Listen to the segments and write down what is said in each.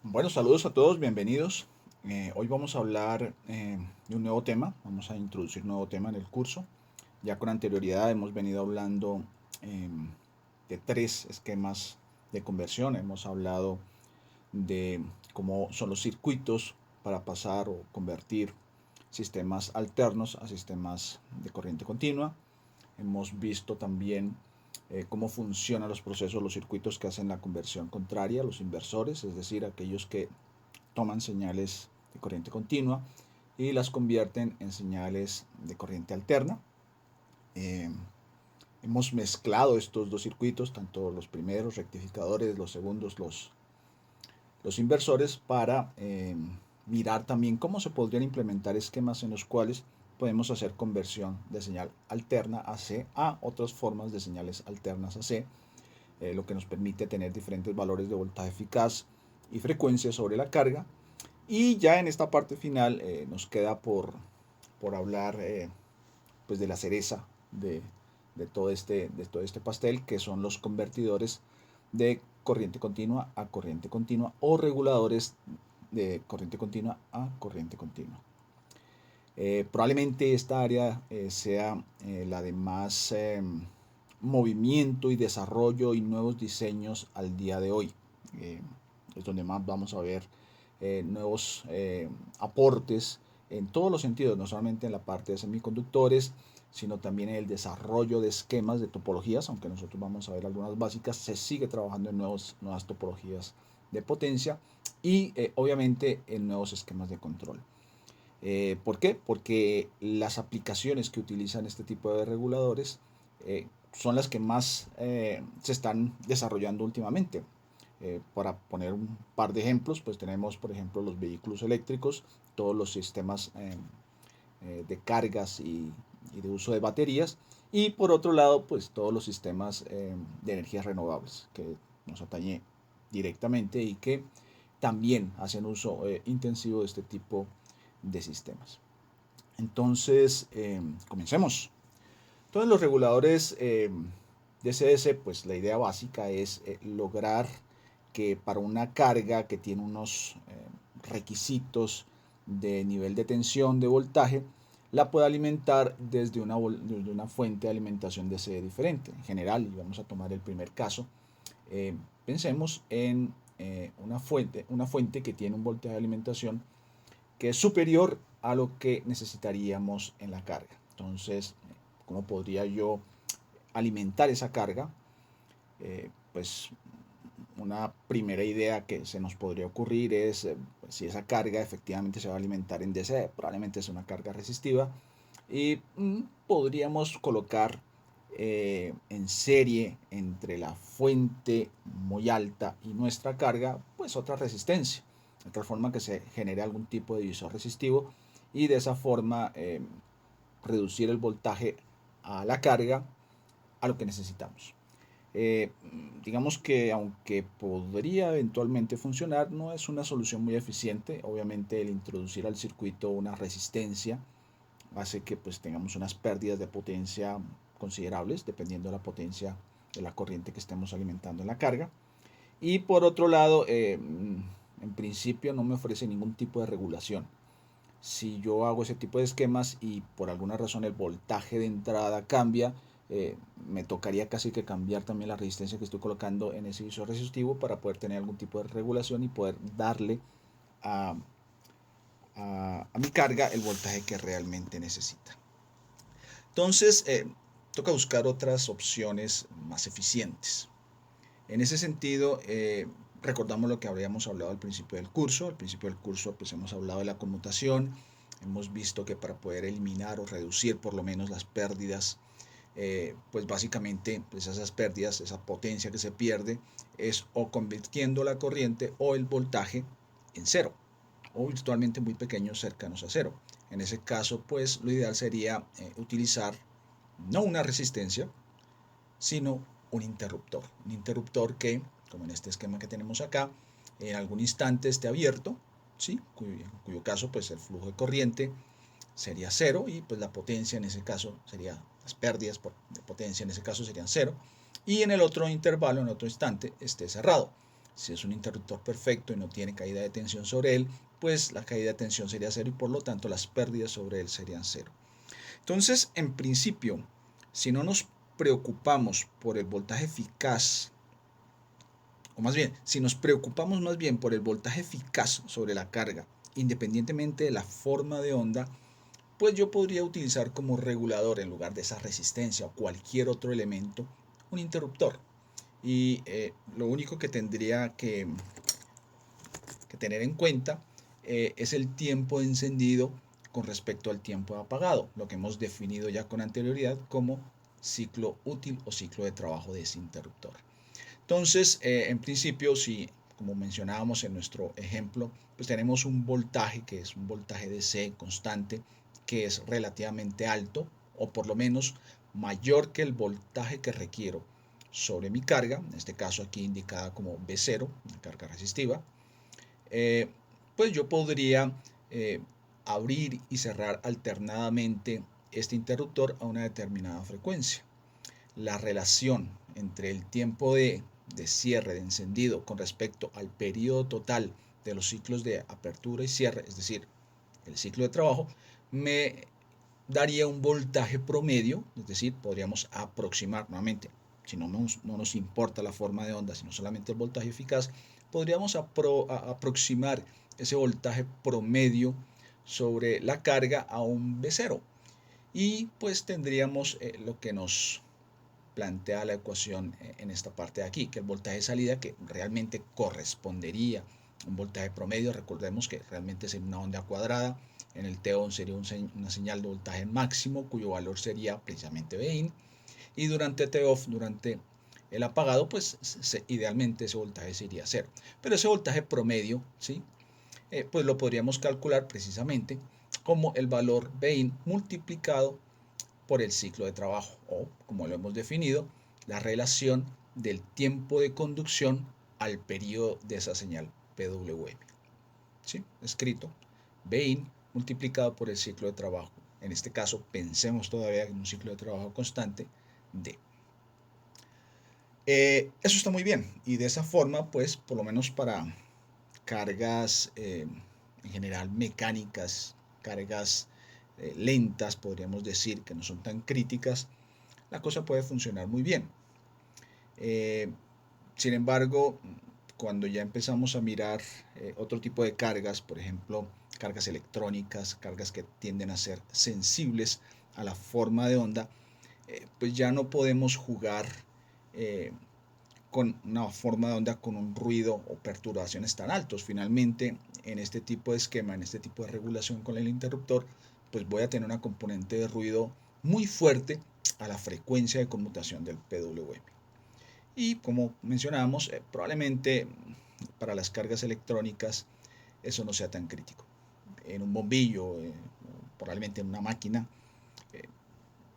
Bueno, saludos a todos, bienvenidos. Hoy vamos a hablar de un nuevo tema, vamos a introducir un nuevo tema en el curso. Ya con anterioridad hemos venido hablando de tres esquemas de conversión. Hemos hablado de cómo son los circuitos para pasar o convertir sistemas alternos a sistemas de corriente continua. Hemos visto también cómo funcionan los procesos, los circuitos que hacen la conversión contraria, los inversores, es decir, aquellos que toman señales de corriente continua y las convierten en señales de corriente alterna. Eh, Hemos mezclado estos dos circuitos, tanto los primeros rectificadores, los segundos, los inversores, para mirar también cómo se podrían implementar esquemas en los cuales podemos hacer conversión de señal alterna a C a otras formas de señales alternas a C, lo que nos permite tener diferentes valores de voltaje eficaz y frecuencia sobre la carga. Y ya en esta parte final nos queda por hablar pues de la cereza de todo este pastel, que son los convertidores de corriente continua a corriente continua o reguladores de corriente continua a corriente continua. Probablemente esta área sea la de más movimiento y desarrollo y nuevos diseños al día de hoy. Es donde más vamos a ver nuevos aportes en todos los sentidos, no solamente en la parte de semiconductores, sino también en el desarrollo de esquemas de topologías, aunque nosotros vamos a ver algunas básicas, se sigue trabajando en nuevas topologías de potencia y obviamente en nuevos esquemas de control. ¿Por qué? Porque las aplicaciones que utilizan este tipo de reguladores son las que más se están desarrollando últimamente. Para poner un par de ejemplos, pues tenemos, por ejemplo, los vehículos eléctricos, todos los sistemas de cargas y de uso de baterías, y por otro lado, pues todos los sistemas de energías renovables que nos atañe directamente y que también hacen uso intensivo de este tipo de sistemas. Entonces, comencemos. Entonces, los reguladores DCS, pues la idea básica es lograr que para una carga que tiene unos requisitos de nivel de tensión, de voltaje, la pueda alimentar desde una fuente de alimentación DC diferente. En general, y vamos a tomar el primer caso, pensemos en una fuente que tiene un voltaje de alimentación que es superior a lo que necesitaríamos en la carga. Entonces, ¿cómo podría yo alimentar esa carga? Pues una primera idea que se nos podría ocurrir es pues, si esa carga efectivamente se va a alimentar en DC, probablemente es una carga resistiva y podríamos colocar en serie entre la fuente muy alta y nuestra carga pues otra resistencia, de tal forma que se genere algún tipo de divisor resistivo y de esa forma reducir el voltaje a la carga a lo que necesitamos. Eh, digamos que aunque podría eventualmente funcionar, no es una solución muy eficiente. Obviamente el introducir al circuito una resistencia hace que pues tengamos unas pérdidas de potencia considerables dependiendo de la potencia de la corriente que estemos alimentando en la carga. Y por otro lado, en principio no me ofrece ningún tipo de regulación. Si yo hago ese tipo de esquemas y por alguna razón el voltaje de entrada cambia, me tocaría casi que cambiar también la resistencia que estoy colocando en ese visor resistivo para poder tener algún tipo de regulación y poder darle a, a mi carga el voltaje que realmente necesita. Entonces, toca buscar otras opciones más eficientes. En ese sentido, recordamos lo que habíamos hablado al principio del curso. Al principio del curso pues hemos hablado de la conmutación. Hemos visto que para poder eliminar o reducir por lo menos las pérdidas, pues básicamente pues esas pérdidas, esa potencia que se pierde, es o convirtiendo la corriente o el voltaje en cero, o virtualmente muy pequeños cercanos a cero. En ese caso, pues lo ideal sería utilizar no una resistencia, sino un interruptor que, como en este esquema que tenemos acá, en algún instante esté abierto, ¿sí? En cuyo caso pues el flujo de corriente sería cero y pues la potencia en ese caso sería, las pérdidas de potencia en ese caso serían cero, y en el otro intervalo, en otro instante, esté cerrado. Si es un interruptor perfecto y no tiene caída de tensión sobre él, pues la caída de tensión sería cero y por lo tanto las pérdidas sobre él serían cero. Entonces, en principio, si no nos preocupamos por el voltaje eficaz, o más bien, si nos preocupamos más bien por el voltaje eficaz sobre la carga, independientemente de la forma de onda, pues yo podría utilizar como regulador en lugar de esa resistencia o cualquier otro elemento un interruptor. Y lo único que tendría que tener en cuenta es el tiempo de encendido con respecto al tiempo de apagado, lo que hemos definido ya con anterioridad como ciclo útil o ciclo de trabajo de ese interruptor. Entonces, en principio, si como mencionábamos en nuestro ejemplo, pues tenemos un voltaje que es un voltaje DC constante que es relativamente alto o por lo menos mayor que el voltaje que requiero sobre mi carga, en este caso aquí indicada como B0, una carga resistiva, pues yo podría abrir y cerrar alternadamente este interruptor a una determinada frecuencia. La relación entre el tiempo de cierre, de encendido, con respecto al periodo total de los ciclos de apertura y cierre, es decir, el ciclo de trabajo, me daría un voltaje promedio, es decir, podríamos aproximar nuevamente, si no nos importa la forma de onda, sino solamente el voltaje eficaz, podríamos aproximar ese voltaje promedio sobre la carga a un B0. Y pues tendríamos lo que nos plantea la ecuación en esta parte de aquí, que el voltaje de salida que realmente correspondería a un voltaje promedio, recordemos que realmente sería una onda cuadrada, en el T-on sería una señal de voltaje máximo cuyo valor sería precisamente Bin, y durante T-off, durante el apagado, pues idealmente ese voltaje sería cero. Pero ese voltaje promedio, ¿sí? Pues lo podríamos calcular precisamente como el valor Bin multiplicado por el ciclo de trabajo o, como lo hemos definido, la relación del tiempo de conducción al periodo de esa señal PWM. ¿Sí? Escrito Bin multiplicado por el ciclo de trabajo. En este caso, pensemos todavía en un ciclo de trabajo constante D. Eso está muy bien y de esa forma, pues, por lo menos para cargas en general mecánicas, cargas lentas, podríamos decir, que no son tan críticas, la cosa puede funcionar muy bien. Sin embargo, cuando ya empezamos a mirar otro tipo de cargas, por ejemplo, cargas electrónicas, cargas que tienden a ser sensibles a la forma de onda, pues ya no podemos jugar con una forma de onda con un ruido o perturbaciones tan altos. Finalmente, en este tipo de esquema, en este tipo de regulación con el interruptor, pues voy a tener una componente de ruido muy fuerte a la frecuencia de conmutación del PWM. Y como mencionábamos, probablemente para las cargas electrónicas eso no sea tan crítico. En un bombillo, probablemente en una máquina,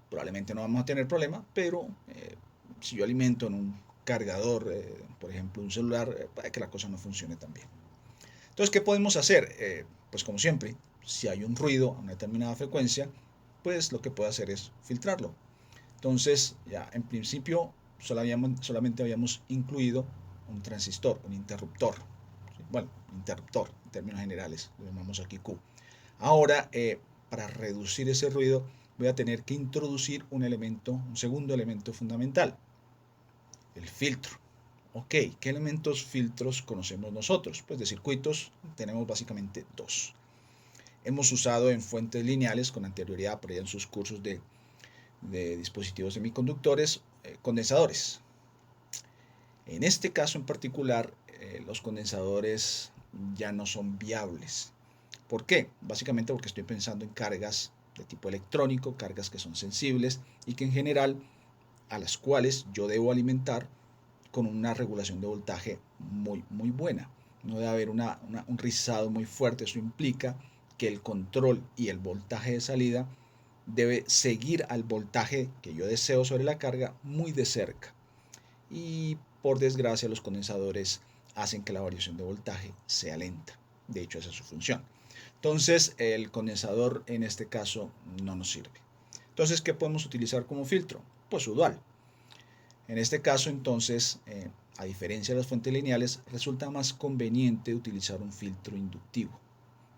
probablemente no vamos a tener problema, pero si yo alimento en un cargador, por ejemplo un celular, para que la cosa no funcione tan bien. Entonces, ¿qué podemos hacer? Pues como siempre, si hay un ruido a una determinada frecuencia, pues lo que puedo hacer es filtrarlo. Entonces, ya en principio solamente habíamos incluido un transistor, un interruptor. ¿Sí? Bueno, interruptor en términos generales, lo llamamos aquí Q. Ahora, para reducir ese ruido, voy a tener que introducir un segundo elemento fundamental, el filtro. Ok, ¿qué elementos filtros conocemos nosotros? Pues de circuitos tenemos básicamente dos. Hemos usado en fuentes lineales con anterioridad, por ahí en sus cursos de dispositivos semiconductores, condensadores. En este caso en particular, los condensadores ya no son viables. ¿Por qué? Básicamente porque estoy pensando en cargas de tipo electrónico, cargas que son sensibles y que en general a las cuales yo debo alimentar con una regulación de voltaje muy buena. No debe haber un rizado muy fuerte. Eso implica que el control y el voltaje de salida debe seguir al voltaje que yo deseo sobre la carga muy de cerca. Y por desgracia los condensadores hacen que la variación de voltaje sea lenta. De hecho, esa es su función. Entonces, el condensador en este caso no nos sirve. Entonces, ¿qué podemos utilizar como filtro? Pues su dual. En este caso, entonces, a diferencia de las fuentes lineales, resulta más conveniente utilizar un filtro inductivo.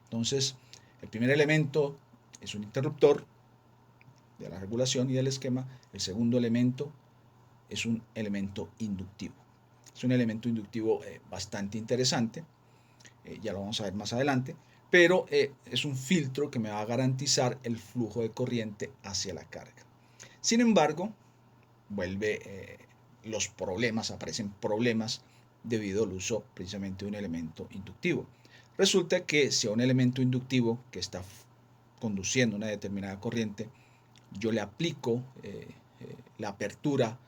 Entonces, el primer elemento es un interruptor de la regulación y del esquema. El segundo elemento es un elemento inductivo. Es un elemento inductivo bastante interesante, ya lo vamos a ver más adelante, pero es un filtro que me va a garantizar el flujo de corriente hacia la carga. Sin embargo, aparecen problemas debido al uso precisamente de un elemento inductivo. Resulta que si a un elemento inductivo que está conduciendo una determinada corriente, yo le aplico la apertura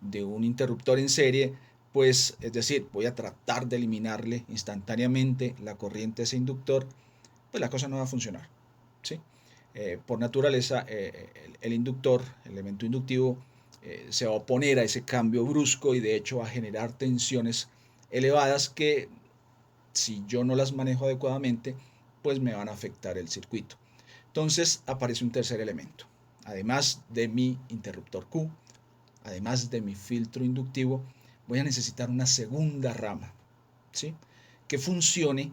de un interruptor en serie, pues es decir, voy a tratar de eliminarle instantáneamente la corriente a ese inductor, pues la cosa no va a funcionar, ¿sí? Por naturaleza, el inductor, el elemento inductivo, se va a oponer a ese cambio brusco y de hecho va a generar tensiones elevadas que si yo no las manejo adecuadamente, pues me van a afectar el circuito. Entonces aparece un tercer elemento. Además de mi interruptor Q, además de mi filtro inductivo, voy a necesitar una segunda rama, ¿sí? Que funcione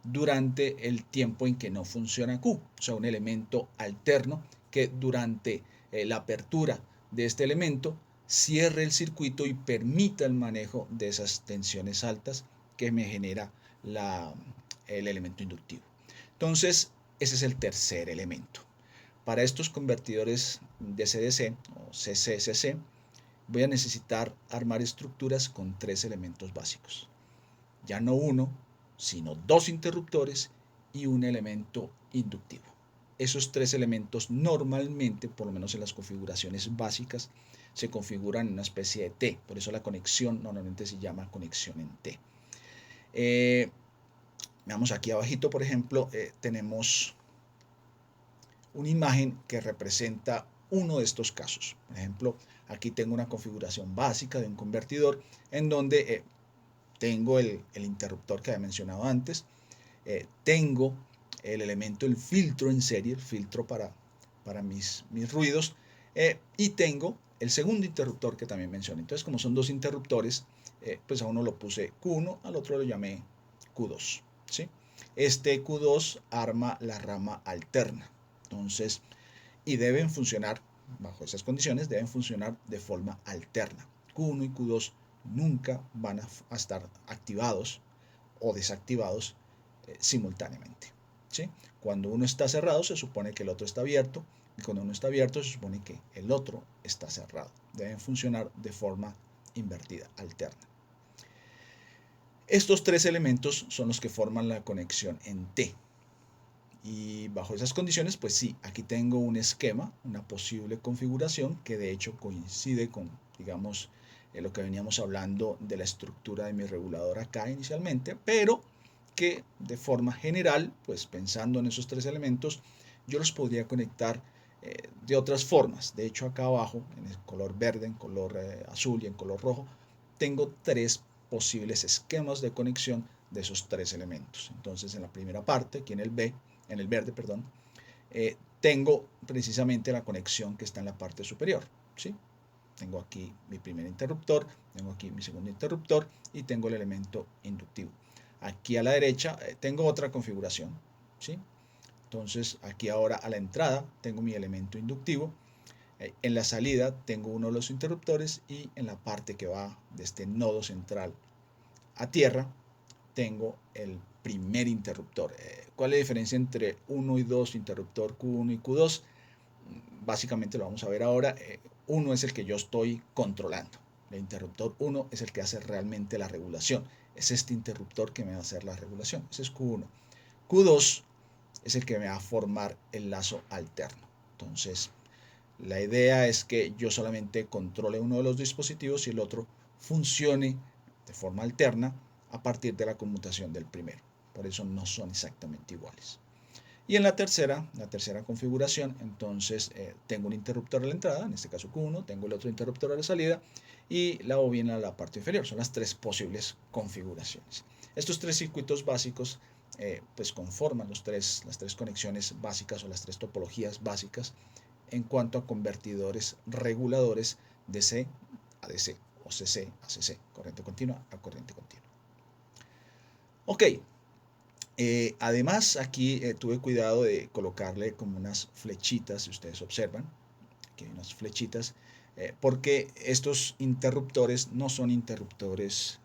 durante el tiempo en que no funciona Q, o sea, un elemento alterno que durante la apertura de este elemento cierre el circuito y permita el manejo de esas tensiones altas que me genera el elemento inductivo. Entonces, ese es el tercer elemento. Para estos convertidores DC-DC o CC-CC, voy a necesitar armar estructuras con tres elementos básicos. Ya no uno, sino dos interruptores y un elemento inductivo. Esos tres elementos normalmente, por lo menos en las configuraciones básicas, se configuran en una especie de T. Por eso la conexión normalmente se llama conexión en T. Veamos aquí abajito, por ejemplo, tenemos una imagen que representa uno de estos casos. Por ejemplo, aquí tengo una configuración básica de un convertidor en donde tengo el interruptor que había mencionado antes, tengo el elemento, el filtro en serie, el filtro para mis ruidos, y tengo el segundo interruptor que también mencioné. Entonces, como son dos interruptores, pues a uno lo puse Q1, al otro lo llamé Q2, ¿sí? Este Q2 arma la rama alterna. Entonces, y deben funcionar, bajo esas condiciones, deben funcionar de forma alterna. Q1 y Q2 nunca van a estar activados o desactivados simultáneamente, ¿sí? Cuando uno está cerrado, se supone que el otro está abierto, y cuando uno está abierto, se supone que el otro está cerrado. Deben funcionar de forma invertida, alterna. Estos tres elementos son los que forman la conexión en T. Y bajo esas condiciones, pues sí, aquí tengo un esquema, una posible configuración que de hecho coincide con, digamos, lo que veníamos hablando de la estructura de mi regulador acá inicialmente, pero que de forma general, pues pensando en esos tres elementos, yo los podría conectar de otras formas. De hecho, acá abajo, en el color verde, en color azul y en color rojo, tengo tres posibles esquemas de conexión de esos tres elementos. Entonces, en la primera parte, aquí en el verde, perdón, tengo precisamente la conexión que está en la parte superior, ¿sí? Tengo aquí mi primer interruptor, tengo aquí mi segundo interruptor y tengo el elemento inductivo. Aquí a la derecha tengo otra configuración, ¿sí? Entonces, aquí ahora a la entrada tengo mi elemento inductivo, en la salida tengo uno de los interruptores y en la parte que va de este nodo central a tierra tengo el primer interruptor. ¿Cuál es la diferencia entre 1 y 2, interruptor Q1 y Q2? Básicamente lo vamos a ver ahora. 1 es el que yo estoy controlando. El interruptor 1 es el que hace realmente la regulación. Es este interruptor que me va a hacer la regulación. Ese es Q1. Q2 es el que me va a formar el lazo alterno. Entonces, la idea es que yo solamente controle uno de los dispositivos y el otro funcione de forma alterna a partir de la conmutación del primero. Por eso no son exactamente iguales. Y en la tercera configuración, entonces tengo un interruptor a la entrada, en este caso Q1, tengo el otro interruptor a la salida y la bobina a la parte inferior. Son las tres posibles configuraciones. Estos tres circuitos básicos pues conforman las tres conexiones básicas o las tres topologías básicas en cuanto a convertidores reguladores DC a DC o CC a CC, corriente continua a corriente continua. Ok, además aquí tuve cuidado de colocarle como unas flechitas, si ustedes observan, aquí hay unas flechitas, porque estos interruptores no son interruptores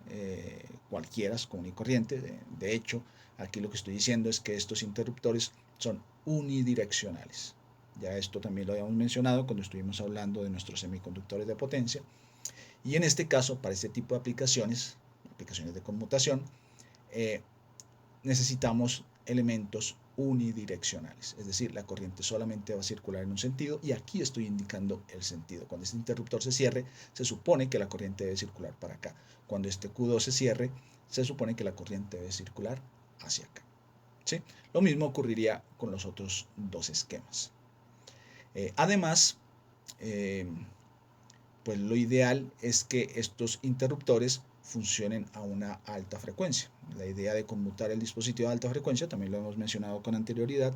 cualquiera, común y corriente. De hecho, aquí lo que estoy diciendo es que estos interruptores son unidireccionales. Ya esto también lo habíamos mencionado cuando estuvimos hablando de nuestros semiconductores de potencia. Y en este caso, para este tipo de aplicaciones de conmutación, necesitamos elementos unidireccionales, es decir, la corriente solamente va a circular en un sentido, y aquí estoy indicando el sentido. Cuando este interruptor se cierre, se supone que la corriente debe circular para acá. Cuando este Q2 se cierre, se supone que la corriente debe circular hacia acá. ¿Sí? Lo mismo ocurriría con los otros dos esquemas. Además, pues lo ideal es que estos interruptores funcionen a una alta frecuencia. La idea de conmutar el dispositivo a alta frecuencia, también lo hemos mencionado con anterioridad,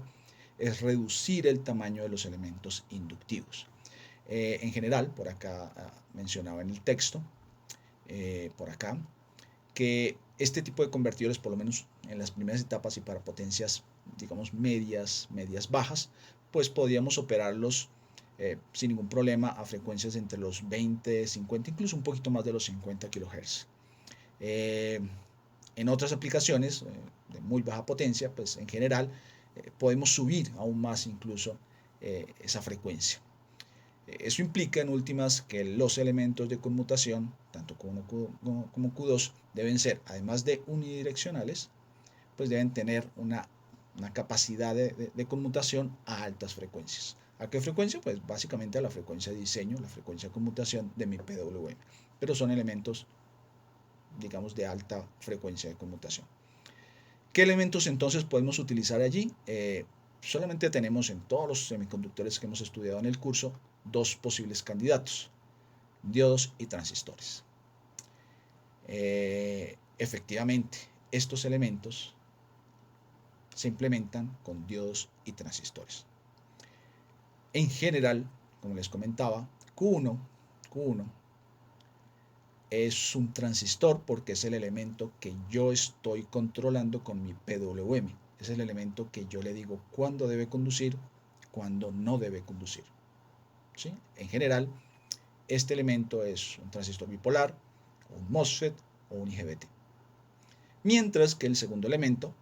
es reducir el tamaño de los elementos inductivos. En general, por acá mencionaba en el texto, por acá, que este tipo de convertidores, por lo menos en las primeras etapas y para potencias, digamos, medias bajas, pues podríamos operarlos sin ningún problema a frecuencias entre los 20, 50, incluso un poquito más de los 50 kHz. En otras aplicaciones de muy baja potencia, pues en general podemos subir aún más incluso esa frecuencia. Eso implica en últimas que los elementos de conmutación, tanto Q1 como Q2, deben ser, además de unidireccionales, pues deben tener una capacidad de conmutación a altas frecuencias. ¿A qué frecuencia? Pues básicamente a la frecuencia de diseño, la frecuencia de conmutación de mi PWM. Pero son elementos, digamos, de alta frecuencia de conmutación. ¿Qué elementos entonces podemos utilizar allí? Solamente tenemos en todos los semiconductores que hemos estudiado en el curso dos posibles candidatos: diodos y transistores. Efectivamente, estos elementos se implementan con diodos y transistores. En general, como les comentaba, Q1 es un transistor porque es el elemento que yo estoy controlando con mi PWM. Es el elemento que yo le digo cuándo debe conducir, cuándo no debe conducir. ¿Sí? En general, este elemento es un transistor bipolar, un MOSFET o un IGBT. Mientras que el segundo elemento,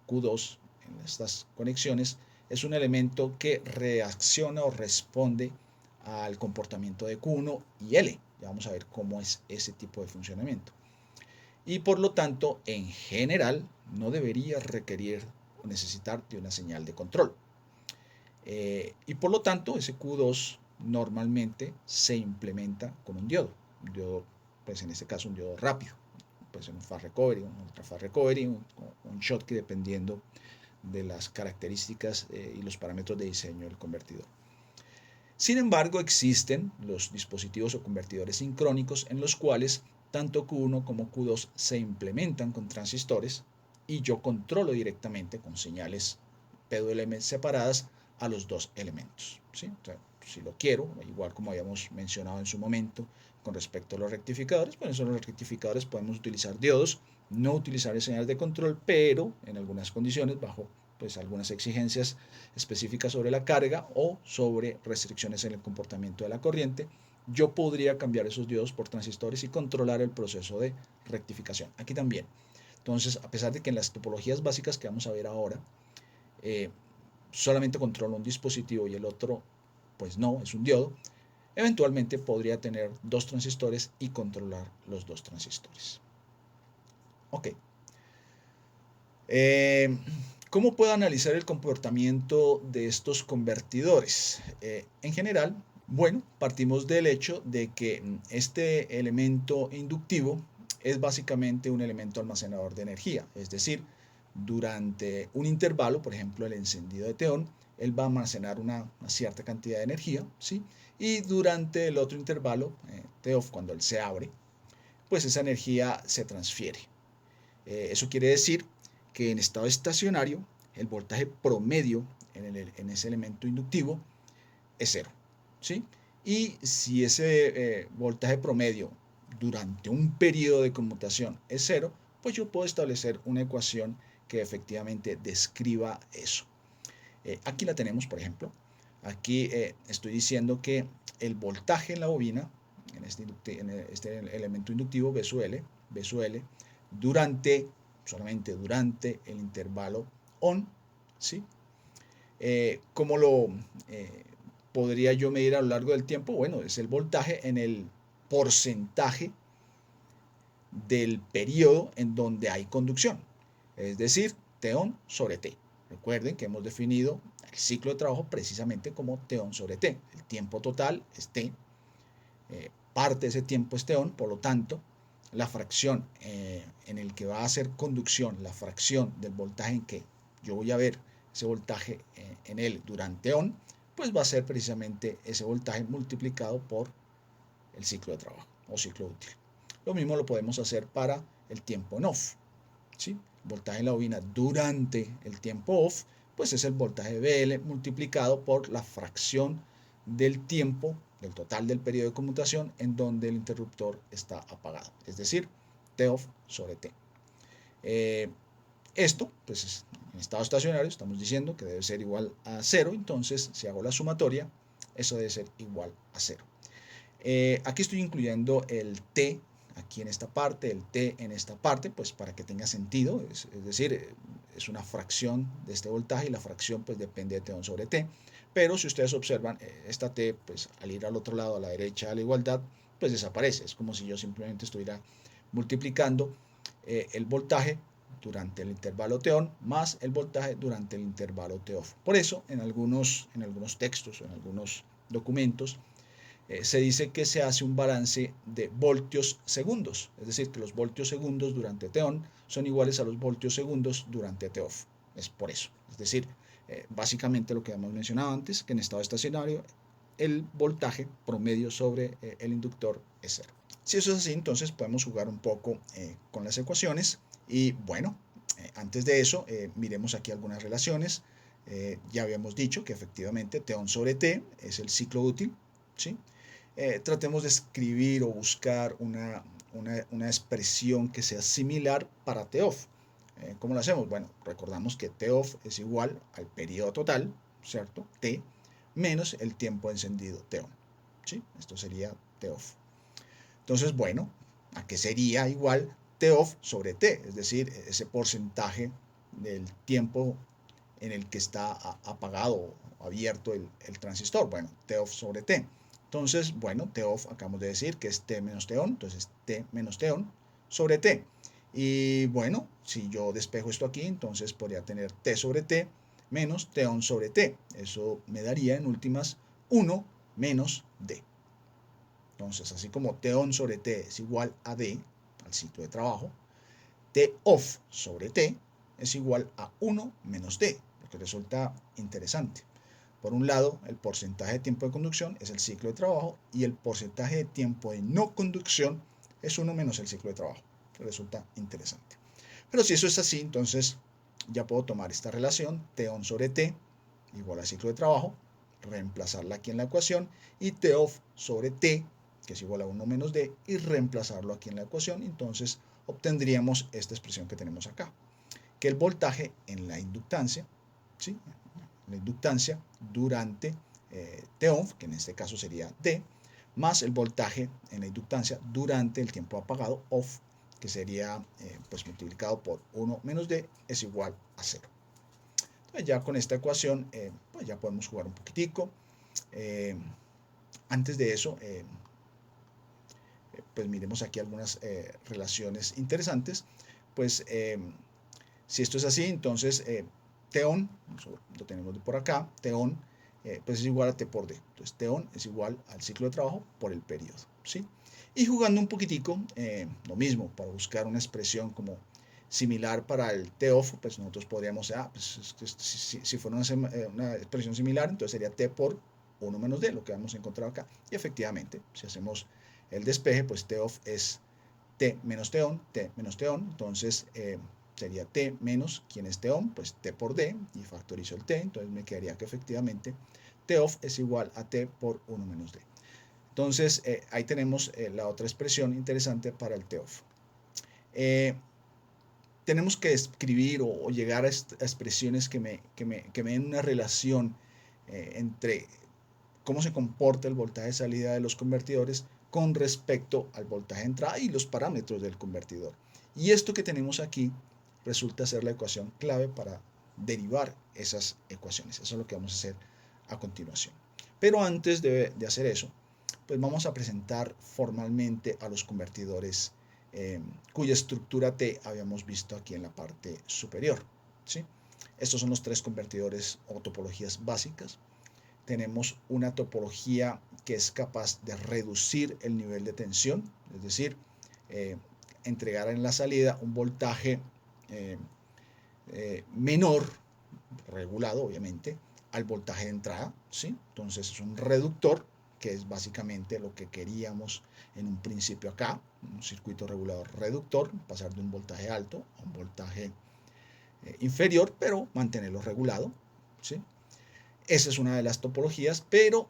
Q2, en estas conexiones, es un elemento que reacciona o responde al comportamiento de Q1 y L. Ya vamos a ver cómo es ese tipo de funcionamiento. Y por lo tanto, en general, no debería requerir o necesitar de una señal de control. Y por lo tanto, ese Q2 normalmente se implementa con un diodo. Un diodo, pues en este caso, un diodo rápido. Puede ser un fast recovery, un ultra fast recovery, un Schottky, dependiendo de las características y los parámetros de diseño del convertidor. Sin embargo, existen los dispositivos o convertidores sincrónicos en los cuales tanto Q1 como Q2 se implementan con transistores y yo controlo directamente con señales PWM separadas a los dos elementos. ¿Sí? O sea, si lo quiero, igual como habíamos mencionado en su momento con respecto a los rectificadores, pues en los rectificadores podemos utilizar diodos, no utilizar señales de control, pero en algunas condiciones, bajo pues algunas exigencias específicas sobre la carga o sobre restricciones en el comportamiento de la corriente, yo podría cambiar esos diodos por transistores y controlar el proceso de rectificación. Aquí también. Entonces, a pesar de que en las topologías básicas que vamos a ver ahora, solamente controlo un dispositivo y el otro, pues no, es un diodo, eventualmente podría tener dos transistores y controlar los dos transistores. Ok. ¿Cómo puedo analizar el comportamiento de estos convertidores? En general, bueno, partimos del hecho de que este elemento inductivo es básicamente un elemento almacenador de energía, es decir, durante un intervalo, por ejemplo el encendido de T-on, él va a almacenar una cierta cantidad de energía, ¿sí? Y durante el otro intervalo, T-off, cuando él se abre, pues esa energía se transfiere. Eso quiere decir que en estado estacionario el voltaje promedio en ese elemento inductivo es cero, ¿sí? Y si ese voltaje promedio durante un periodo de conmutación es 0, pues yo puedo establecer una ecuación que efectivamente describa eso. Aquí la tenemos, por ejemplo. Aquí estoy diciendo que el voltaje en la bobina, en este elemento inductivo B sub L, solamente durante el intervalo on, ¿sí? ¿Cómo lo podría yo medir a lo largo del tiempo? Bueno, es el voltaje en el porcentaje del periodo en donde hay conducción, es decir, T-on sobre T. Recuerden que hemos definido el ciclo de trabajo precisamente como T-on sobre T. El tiempo total es T, parte de ese tiempo es T-on, por lo tanto, la fracción en el que va a hacer conducción, la fracción del voltaje en que yo voy a ver ese voltaje en él durante on, pues va a ser precisamente ese voltaje multiplicado por el ciclo de trabajo o ciclo útil. Lo mismo lo podemos hacer para el tiempo en off, ¿sí? El voltaje en la bobina durante el tiempo off, pues es el voltaje BL multiplicado por la fracción del tiempo, del total del periodo de conmutación en donde el interruptor está apagado, es decir, T off sobre T. Esto, pues en estado estacionario, estamos diciendo que debe ser igual a 0, entonces si hago la sumatoria, eso debe ser igual a 0. Aquí estoy incluyendo el T aquí en esta parte, el T en esta parte, pues para que tenga sentido, es decir, es una fracción de este voltaje y la fracción pues depende de T1 sobre T, pero si ustedes observan, esta T pues al ir al otro lado, a la derecha, a la igualdad, pues desaparece, es como si yo simplemente estuviera multiplicando el voltaje durante el intervalo T-on más el voltaje durante el intervalo T-off. Por eso, en algunos textos o en algunos documentos, se dice que se hace un balance de voltios segundos, es decir, que los voltios segundos durante T-on son iguales a los voltios segundos durante T-off. Es por eso. Es decir, básicamente lo que hemos mencionado antes, que en estado estacionario el voltaje promedio sobre el inductor es 0. Si eso es así, entonces podemos jugar un poco con las ecuaciones y bueno, antes de eso, miremos aquí algunas relaciones. Ya habíamos dicho que efectivamente T-on sobre T es el ciclo útil, ¿sí? Tratemos de escribir o buscar una expresión que sea similar para T-off. ¿Cómo lo hacemos? Bueno, recordamos que T-off es igual al periodo total, ¿cierto? T, menos el tiempo encendido, T-on. ¿Sí? Esto sería T-off. Entonces, bueno, ¿a qué sería igual T-off sobre T? Es decir, ese porcentaje del tiempo en el que está apagado o abierto el transistor. Bueno, T-off sobre T. Entonces, bueno, T-off acabamos de decir que es T menos T-on, entonces T menos T-on sobre T. Y bueno, si yo despejo esto aquí, entonces podría tener T sobre T menos T-on sobre T. Eso me daría en últimas 1 menos D. Entonces, así como T-on sobre T es igual a D, al ciclo de trabajo, T-off sobre T es igual a 1 menos D, lo que resulta interesante. Por un lado, el porcentaje de tiempo de conducción es el ciclo de trabajo y el porcentaje de tiempo de no conducción es 1 menos el ciclo de trabajo, que resulta interesante. Pero si eso es así, entonces ya puedo tomar esta relación T-on sobre T igual al ciclo de trabajo, reemplazarla aquí en la ecuación y T-off sobre T, que es igual a 1 menos D, y reemplazarlo aquí en la ecuación. Entonces obtendríamos esta expresión que tenemos acá, que el voltaje en la inductancia, ¿sí? La inductancia durante T-on, que en este caso sería D, más el voltaje en la inductancia durante el tiempo apagado, off, que sería pues multiplicado por 1 menos D, es igual a 0. Entonces ya con esta ecuación, pues ya podemos jugar un poquitico. Antes de eso, pues miremos aquí algunas relaciones interesantes. Pues si esto es así, entonces T-on, lo tenemos por acá, T-on pues es igual a T por D. Entonces T-on es igual al ciclo de trabajo por el periodo, ¿sí? Y jugando un poquitico, lo mismo, para buscar una expresión como similar para el T-off, pues nosotros podríamos, pues, si fuera una expresión similar, entonces sería T por 1 menos D, lo que hemos encontrado acá. Y efectivamente, si hacemos el despeje, pues T-off es T menos T-on, T menos T-on, entonces sería T menos, ¿quién es T-on? Pues T por D, y factorizo el T, entonces me quedaría que efectivamente T-off es igual a T por 1 menos D. Entonces, ahí tenemos la otra expresión interesante para el TEOF. Tenemos que escribir o llegar a expresiones que me den una relación entre cómo se comporta el voltaje de salida de los convertidores con respecto al voltaje de entrada y los parámetros del convertidor. Y esto que tenemos aquí resulta ser la ecuación clave para derivar esas ecuaciones. Eso es lo que vamos a hacer a continuación. Pero antes de hacer eso, pues vamos a presentar formalmente a los convertidores cuya estructura T habíamos visto aquí en la parte superior, ¿sí? Estos son los tres convertidores o topologías básicas. Tenemos una topología que es capaz de reducir el nivel de tensión, es decir, entregar en la salida un voltaje menor, regulado obviamente, al voltaje de entrada, ¿sí? Entonces es un reductor, que es básicamente lo que queríamos en un principio acá, un circuito regulador reductor, pasar de un voltaje alto a un voltaje inferior, pero mantenerlo regulado, ¿sí? Esa es una de las topologías, pero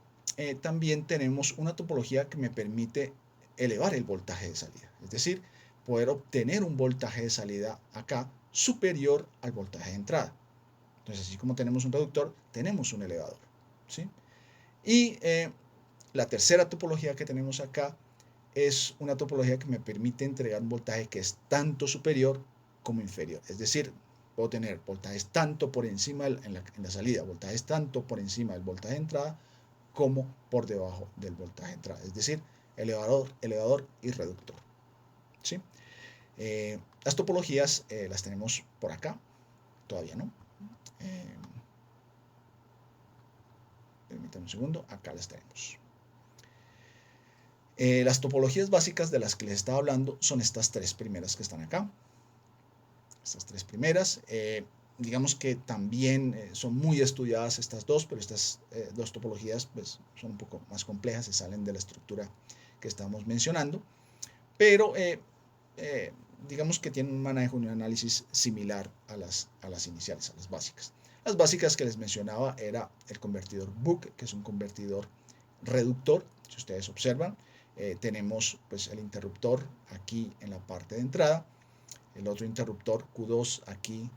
también tenemos una topología que me permite elevar el voltaje de salida, es decir, poder obtener un voltaje de salida acá superior al voltaje de entrada. Entonces, así como tenemos un reductor, tenemos un elevador, ¿sí? Y la tercera topología que tenemos acá es una topología que me permite entregar un voltaje que es tanto superior como inferior. Es decir, puedo tener voltajes tanto por encima en la salida, voltajes tanto por encima del voltaje de entrada como por debajo del voltaje de entrada. Es decir, elevador y reductor, ¿sí? Las topologías las tenemos por acá, todavía no. Permítanme un segundo, acá las tenemos. Las topologías básicas de las que les estaba hablando son estas tres primeras que están acá. Estas tres primeras, digamos que también son muy estudiadas estas dos, pero estas dos topologías pues, son un poco más complejas, se salen de la estructura que estamos mencionando, pero digamos que tienen un manejo y un análisis similar a las iniciales, a las básicas. Las básicas que les mencionaba era el convertidor Buck, que es un convertidor reductor. Si ustedes observan, tenemos pues, el interruptor aquí en la parte de entrada, el otro interruptor Q2 aquí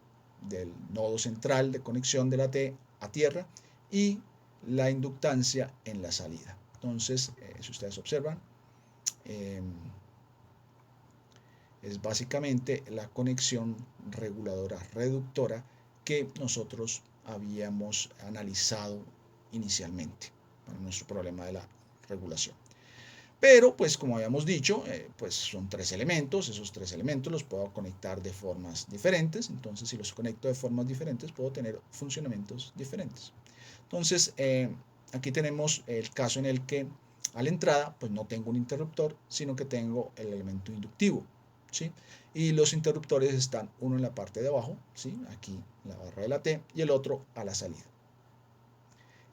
del nodo central de conexión de la T a tierra y la inductancia en la salida. Entonces, si ustedes observan, es básicamente la conexión reguladora reductora que nosotros habíamos analizado inicialmente para nuestro problema de la regulación. Pero, pues como habíamos dicho, pues son tres elementos, esos tres elementos los puedo conectar de formas diferentes, entonces si los conecto de formas diferentes puedo tener funcionamientos diferentes. Entonces, aquí tenemos el caso en el que a la entrada, pues no tengo un interruptor, sino que tengo el elemento inductivo, ¿sí? Y los interruptores están uno en la parte de abajo, ¿sí? Aquí en la barra de la T, y el otro a la salida.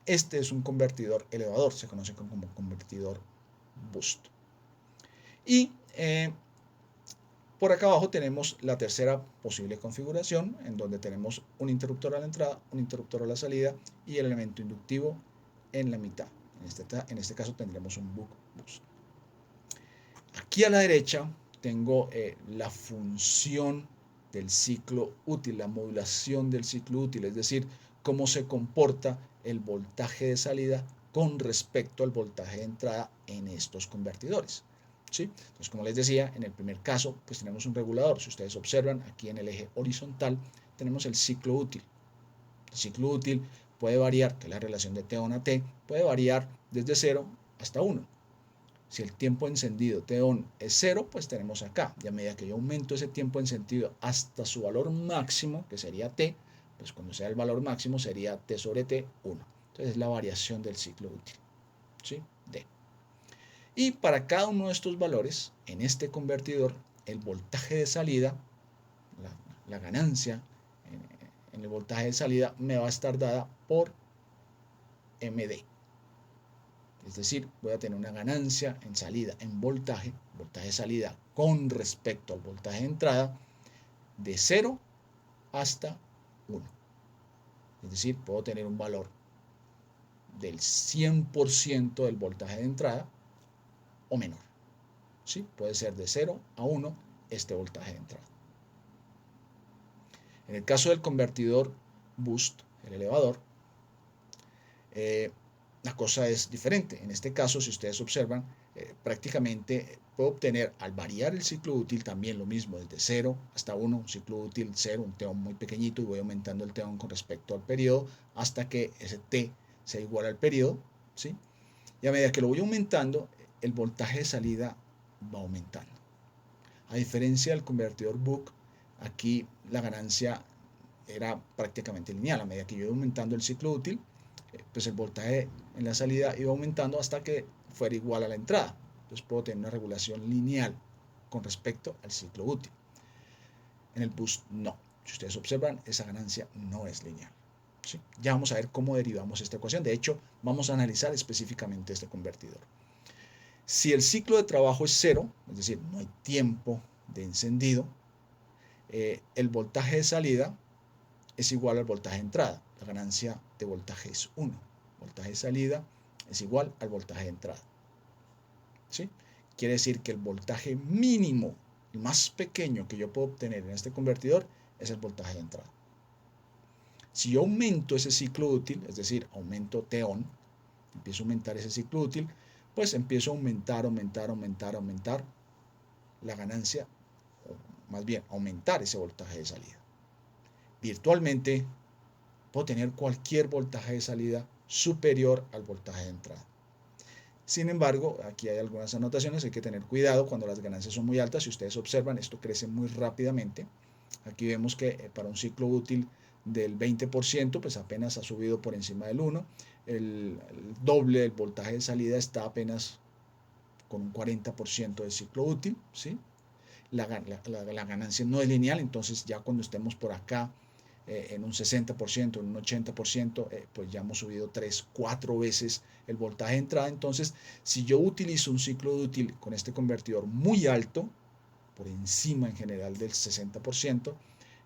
Este es un convertidor elevador, se conoce como convertidor boost. Y por acá abajo tenemos la tercera posible configuración, en donde tenemos un interruptor a la entrada, un interruptor a la salida y el elemento inductivo en la mitad. En este caso tendremos un buck boost. Aquí a la derecha tengo la función del ciclo útil, la modulación del ciclo útil, es decir, cómo se comporta el voltaje de salida con respecto al voltaje de entrada en estos convertidores, ¿sí? Entonces, como les decía, en el primer caso, pues tenemos un regulador. Si ustedes observan, aquí en el eje horizontal tenemos el ciclo útil. El ciclo útil puede variar, que es la relación de T1 a T, puede variar desde 0 hasta 1. Si el tiempo encendido T-on es 0, pues tenemos acá. Y a medida que yo aumento ese tiempo encendido hasta su valor máximo, que sería T, pues cuando sea el valor máximo sería T sobre T, 1. Entonces es la variación del ciclo útil, ¿sí? D. Y para cada uno de estos valores, en este convertidor, el voltaje de salida, la ganancia en el voltaje de salida, me va a estar dada por MD. Es decir, voy a tener una ganancia en salida, en voltaje de salida con respecto al voltaje de entrada, de 0 hasta 1. Es decir, puedo tener un valor del 100% del voltaje de entrada o menor. ¿Sí? Puede ser de 0 a 1 este voltaje de entrada. En el caso del convertidor boost, el elevador, la cosa es diferente. En este caso, si ustedes observan, prácticamente puedo obtener, al variar el ciclo útil, también lo mismo, desde 0 hasta 1, un ciclo útil 0, un T-on muy pequeñito, y voy aumentando el T-on con respecto al periodo hasta que ese T sea igual al periodo, ¿sí? Y a medida que lo voy aumentando, el voltaje de salida va aumentando. A diferencia del convertidor Buck, aquí la ganancia era prácticamente lineal. A medida que yo iba aumentando el ciclo útil, pues el voltaje en la salida iba aumentando hasta que fuera igual a la entrada. Entonces puedo tener una regulación lineal con respecto al ciclo útil. En el boost no. Si ustedes observan, esa ganancia no es lineal. ¿Sí? Ya vamos a ver cómo derivamos esta ecuación. De hecho, vamos a analizar específicamente este convertidor. Si el ciclo de trabajo es 0, es decir, no hay tiempo de encendido, el voltaje de salida es igual al voltaje de entrada. La ganancia de voltaje es 1. Voltaje de salida es igual al voltaje de entrada. ¿Sí? Quiere decir que el voltaje mínimo, el más pequeño que yo puedo obtener en este convertidor, es el voltaje de entrada. Si yo aumento ese ciclo útil, es decir, aumento T-on, empiezo a aumentar ese ciclo útil, pues empiezo a aumentar la ganancia, o más bien aumentar ese voltaje de salida. Virtualmente puedo tener cualquier voltaje de salida superior al voltaje de entrada. Sin embargo, aquí hay algunas anotaciones, hay que tener cuidado cuando las ganancias son muy altas. Si ustedes observan, esto crece muy rápidamente. Aquí vemos que para un ciclo útil del 20%, pues apenas ha subido por encima del 1. El doble del voltaje de salida está apenas con un 40% de ciclo útil, ¿sí? La ganancia no es lineal, entonces ya cuando estemos por acá en un 60%, en un 80%, pues ya hemos subido 3, 4 veces el voltaje de entrada. Entonces, si yo utilizo un ciclo útil con este convertidor muy alto, por encima en general del 60%,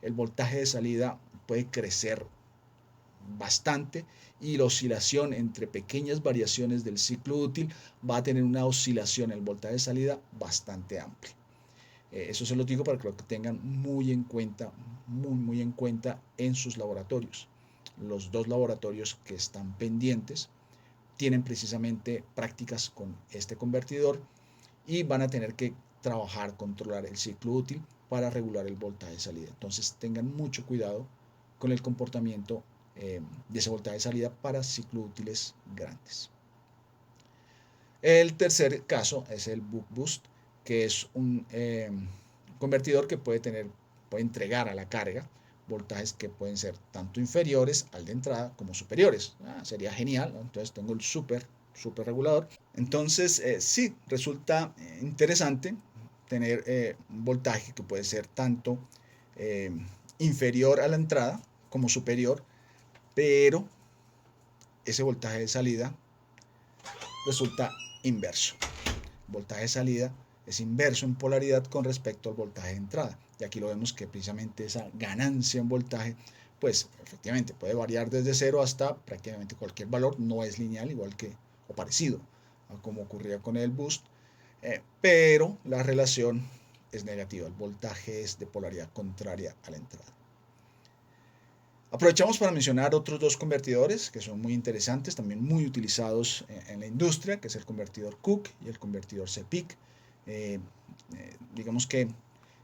el voltaje de salida puede crecer bastante y la oscilación entre pequeñas variaciones del ciclo útil va a tener una oscilación en el voltaje de salida bastante amplia. Eso se lo digo para que lo tengan muy en cuenta, muy en cuenta en sus laboratorios. Los dos laboratorios que están pendientes tienen precisamente prácticas con este convertidor y van a tener que trabajar, controlar el ciclo útil para regular el voltaje de salida. Entonces tengan mucho cuidado con el comportamiento de ese voltaje de salida para ciclo útiles grandes. El tercer caso es el buck boost, que es un convertidor que puede entregar a la carga voltajes que pueden ser tanto inferiores al de entrada como superiores. Sería genial, ¿no? Entonces tengo el super regulador. Entonces sí, resulta interesante tener un voltaje que puede ser tanto inferior a la entrada como superior, pero ese voltaje de salida resulta inverso. El voltaje de salida es inverso en polaridad con respecto al voltaje de entrada. Y aquí lo vemos que precisamente esa ganancia en voltaje, pues efectivamente puede variar desde 0 hasta prácticamente cualquier valor. No es lineal, igual que o parecido a como ocurría con el boost, pero la relación es negativa. El voltaje es de polaridad contraria a la entrada. Aprovechamos para mencionar otros dos convertidores que son muy interesantes, también muy utilizados en la industria, que es el convertidor Cook y el convertidor CPIC. Digamos que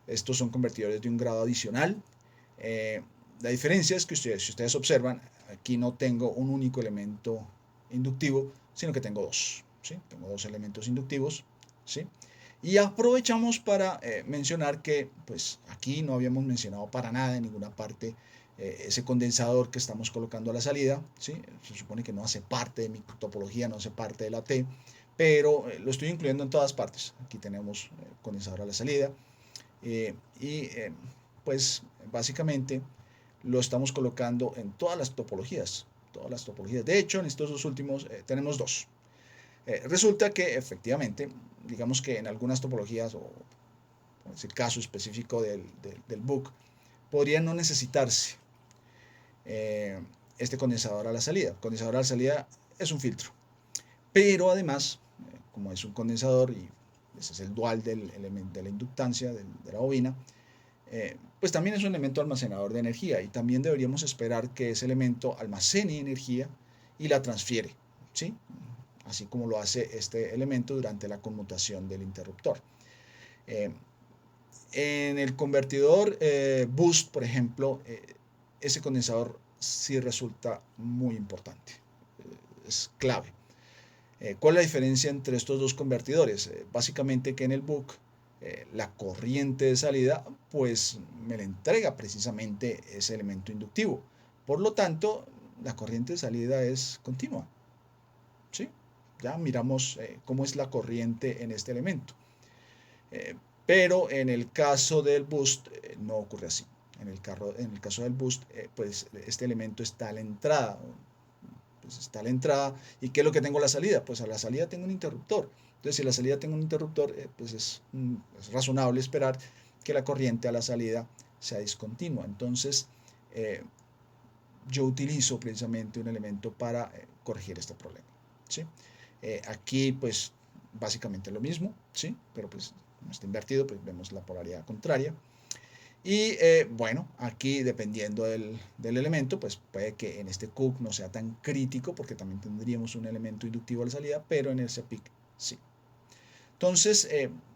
estos son convertidores de un grado adicional. La diferencia es que si ustedes observan, aquí no tengo un único elemento inductivo, sino que tengo dos. ¿Sí? Tengo dos elementos inductivos. ¿Sí? Y aprovechamos para mencionar que pues, aquí no habíamos mencionado para nada en ninguna parte ese condensador que estamos colocando a la salida. ¿Sí? Se supone que no hace parte de mi topología, no hace parte de la T, pero lo estoy incluyendo en todas partes. Aquí tenemos condensador a la salida pues básicamente lo estamos colocando en todas las topologías. De hecho, en estos dos últimos tenemos dos. Resulta que efectivamente, digamos que en algunas topologías, o en el caso específico del book, podría no necesitarse este condensador a la salida. El condensador a la salida es un filtro. Pero además, como es un condensador y ese es el dual de la inductancia de la bobina, pues también es un elemento almacenador de energía y también deberíamos esperar que ese elemento almacene energía y la transfiere, ¿sí? Así como lo hace este elemento durante la conmutación del interruptor. En el convertidor boost, por ejemplo, ese condensador sí resulta muy importante, es clave. ¿Cuál es la diferencia entre estos dos convertidores? Básicamente que en el BUC la corriente de salida pues me la entrega precisamente ese elemento inductivo. Por lo tanto, la corriente de salida es continua. ¿Sí? Ya miramos cómo es la corriente en este elemento. Pero en el caso del boost no ocurre así. En el caso del boost, pues este elemento está a la entrada. Pues está a la entrada. ¿Y qué es lo que tengo a la salida? Pues a la salida tengo un interruptor. Entonces, si a la salida tengo un interruptor, pues es razonable esperar que la corriente a la salida sea discontinua. Entonces, yo utilizo precisamente un elemento para corregir este problema. ¿Sí? Aquí, pues, básicamente lo mismo, ¿sí? Pero pues, como está invertido, pues vemos la polaridad contraria. Y bueno, aquí dependiendo del elemento, pues puede que en este Cook no sea tan crítico porque también tendríamos un elemento inductivo a la salida, pero en el CPIC sí. Entonces,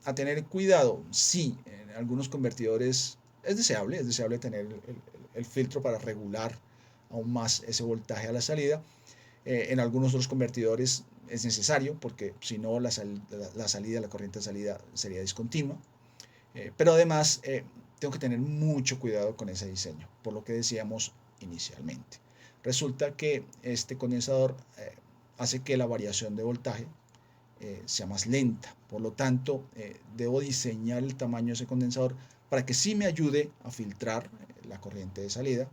a tener cuidado, sí, en algunos convertidores es deseable tener el filtro para regular aún más ese voltaje a la salida. En algunos otros convertidores es necesario porque si no la corriente de salida sería discontinua. Pero además tengo que tener mucho cuidado con ese diseño, por lo que decíamos inicialmente. Resulta que este condensador hace que la variación de voltaje sea más lenta, por lo tanto debo diseñar el tamaño de ese condensador para que sí me ayude a filtrar la corriente de salida,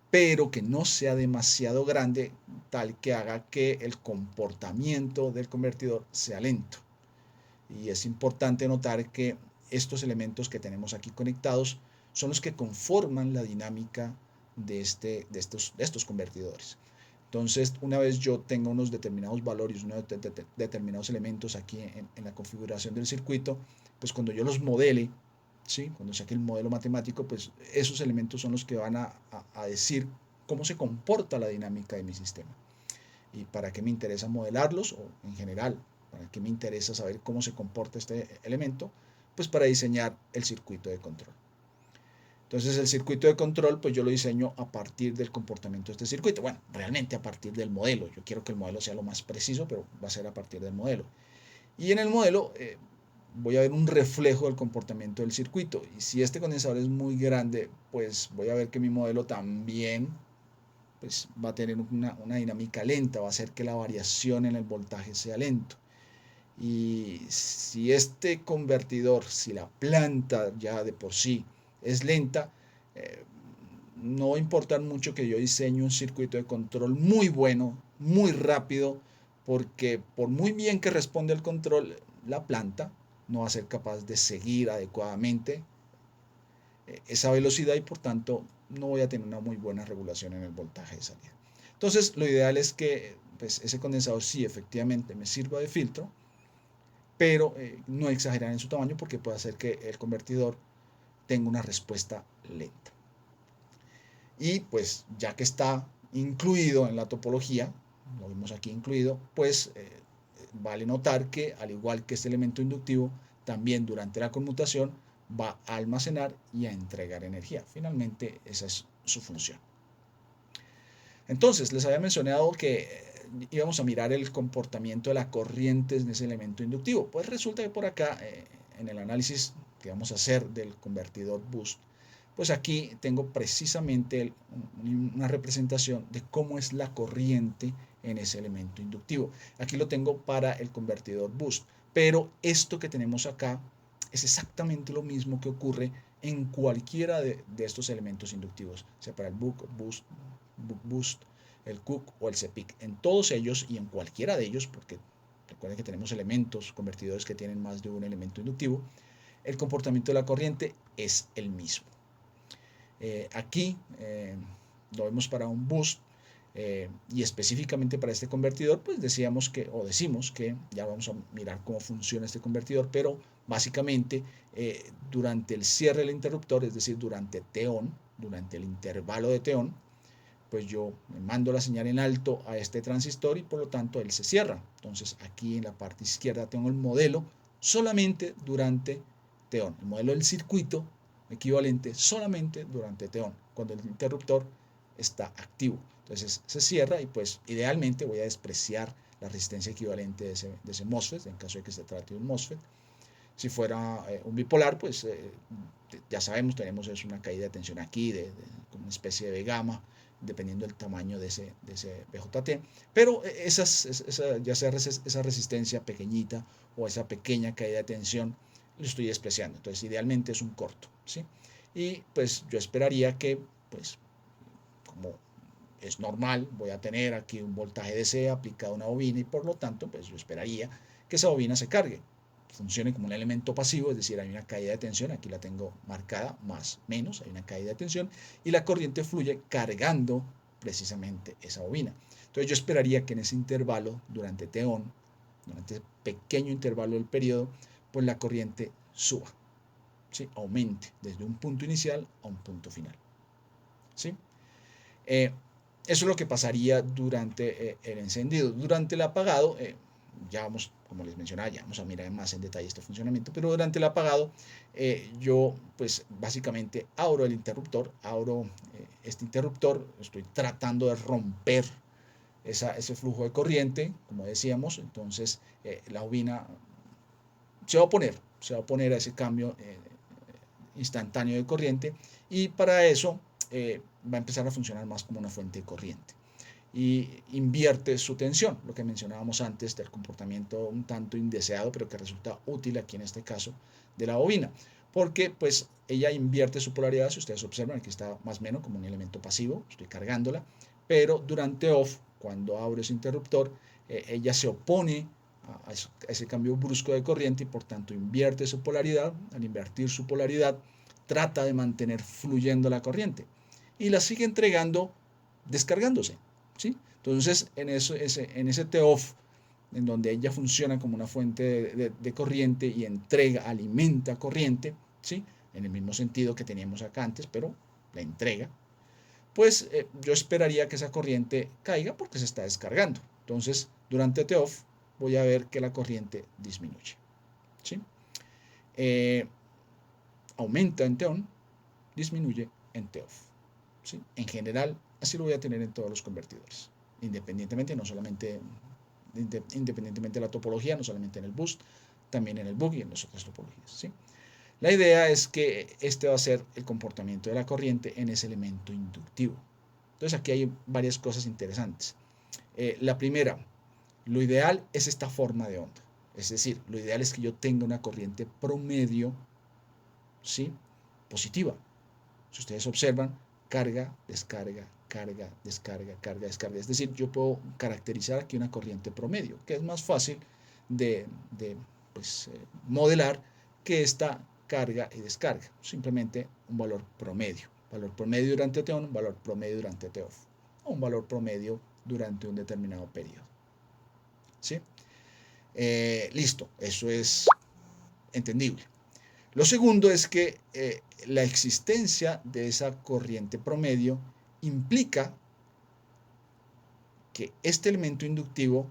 pero que no sea demasiado grande, tal que haga que el comportamiento del convertidor sea lento. Y es importante notar que estos elementos que tenemos aquí conectados son los que conforman la dinámica de estos convertidores. Entonces, una vez yo tenga unos determinados valores, unos determinados elementos aquí en la configuración del circuito, pues cuando yo los modele, ¿sí? Cuando saque el modelo matemático, pues esos elementos son los que van a decir cómo se comporta la dinámica de mi sistema. ¿Y para qué me interesa modelarlos? O en general, ¿para qué me interesa saber cómo se comporta este elemento? Pues para diseñar el circuito de control. Entonces el circuito de control, pues yo lo diseño a partir del comportamiento de este circuito. Bueno, realmente a partir del modelo. Yo quiero que el modelo sea lo más preciso, pero va a ser a partir del modelo. Y en el modelo voy a ver un reflejo del comportamiento del circuito. Y si este condensador es muy grande, pues voy a ver que mi modelo también pues, va a tener una dinámica lenta, va a hacer que la variación en el voltaje sea lento. Y si este convertidor, si la planta ya de por sí es lenta, no va a importar mucho que yo diseñe un circuito de control muy bueno, muy rápido, porque por muy bien que responde el control, la planta no va a ser capaz de seguir adecuadamente esa velocidad y por tanto no voy a tener una muy buena regulación en el voltaje de salida. Entonces lo ideal es que pues, ese condensador sí efectivamente me sirva de filtro, pero no exagerar en su tamaño porque puede hacer que el convertidor tenga una respuesta lenta. Y pues ya que está incluido en la topología, lo vimos aquí incluido, pues vale notar que al igual que este elemento inductivo, también durante la conmutación va a almacenar y a entregar energía. Finalmente esa es su función. Entonces les había mencionado que íbamos a mirar el comportamiento de la corriente en ese elemento inductivo. Pues resulta que por acá en el análisis que vamos a hacer del convertidor boost, pues aquí tengo precisamente una representación de cómo es la corriente en ese elemento inductivo. Aquí lo tengo para el convertidor boost, pero esto que tenemos acá es exactamente lo mismo que ocurre en cualquiera de estos elementos inductivos, sea para el buck boost, el Cook o el CPIC. En todos ellos y en cualquiera de ellos, porque recuerden que tenemos elementos, convertidores que tienen más de un elemento inductivo, el comportamiento de la corriente es el mismo. Aquí lo vemos para un boost. Y específicamente para este convertidor, pues decimos que, ya vamos a mirar cómo funciona este convertidor, pero básicamente durante el cierre del interruptor, es decir, durante T-on, durante el intervalo de T-on, pues yo mando la señal en alto a este transistor y por lo tanto él se cierra. Entonces aquí en la parte izquierda tengo el modelo solamente durante T-on, el modelo del circuito equivalente solamente durante T-on, cuando el interruptor está activo. Entonces se cierra y pues idealmente voy a despreciar la resistencia equivalente de ese MOSFET, en caso de que se trate de un MOSFET. Si fuera un bipolar, pues ya sabemos, tenemos una caída de tensión aquí, una especie de gamma, dependiendo del tamaño de ese BJT. Pero ya sea esa resistencia pequeñita o esa pequeña caída de tensión, lo estoy despreciando. Entonces, idealmente es un corto, ¿sí? Y pues yo esperaría que, pues, como es normal, voy a tener aquí un voltaje DC aplicado a una bobina y por lo tanto, pues yo esperaría que esa bobina se cargue, funcione como un elemento pasivo, es decir, hay una caída de tensión, aquí la tengo marcada, más, menos, hay una caída de tensión y la corriente fluye cargando precisamente esa bobina. Entonces yo esperaría que en ese intervalo, durante T-on, durante ese pequeño intervalo del periodo, pues la corriente suba, ¿sí? Aumente desde un punto inicial a un punto final, ¿sí? Eso es lo que pasaría durante el encendido. Durante el apagado, ya vamos, como les mencionaba, ya vamos a mirar más en detalle este funcionamiento, pero durante el apagado yo pues básicamente abro el interruptor, abro este interruptor, estoy tratando de romper ese flujo de corriente, como decíamos, entonces la bobina se va a oponer a ese cambio instantáneo de corriente y para eso va a empezar a funcionar más como una fuente de corriente y invierte su tensión, lo que mencionábamos antes del comportamiento un tanto indeseado, pero que resulta útil aquí en este caso de la bobina, porque pues ella invierte su polaridad, si ustedes observan, aquí está más o menos como un elemento pasivo, estoy cargándola, pero durante off, cuando abro ese interruptor, ella se opone a ese cambio brusco de corriente y por tanto invierte su polaridad. Al invertir su polaridad, trata de mantener fluyendo la corriente y la sigue entregando descargándose, ¿sí? Entonces, en ese T-off, en donde ella funciona como una fuente de corriente y entrega, alimenta corriente, ¿sí? En el mismo sentido que teníamos acá antes, pero la entrega, pues yo esperaría que esa corriente caiga porque se está descargando. Entonces, durante T-off voy a ver que la corriente disminuye, ¿sí? Aumenta en T-on, disminuye en T-off, ¿sí? En general, así lo voy a tener en todos los convertidores, independientemente, no solamente independientemente de la topología, no solamente en el boost, también en el bug y en las otras topologías, ¿sí? La idea es que este va a ser el comportamiento de la corriente en ese elemento inductivo. Entonces aquí hay varias cosas interesantes. La primera, lo ideal es esta forma de onda. Es decir, lo ideal es que yo tenga una corriente promedio, ¿sí?, positiva. Si ustedes observan, carga, descarga, carga, descarga, carga, descarga. Es decir, yo puedo caracterizar aquí una corriente promedio, que es más fácil de pues, modelar que esta carga y descarga. Simplemente un valor promedio. Valor promedio durante T-on, un valor promedio durante T-off. O un valor promedio durante un determinado periodo. ¿Sí? Listo, eso es entendible. Lo segundo es que la existencia de esa corriente promedio implica que este elemento inductivo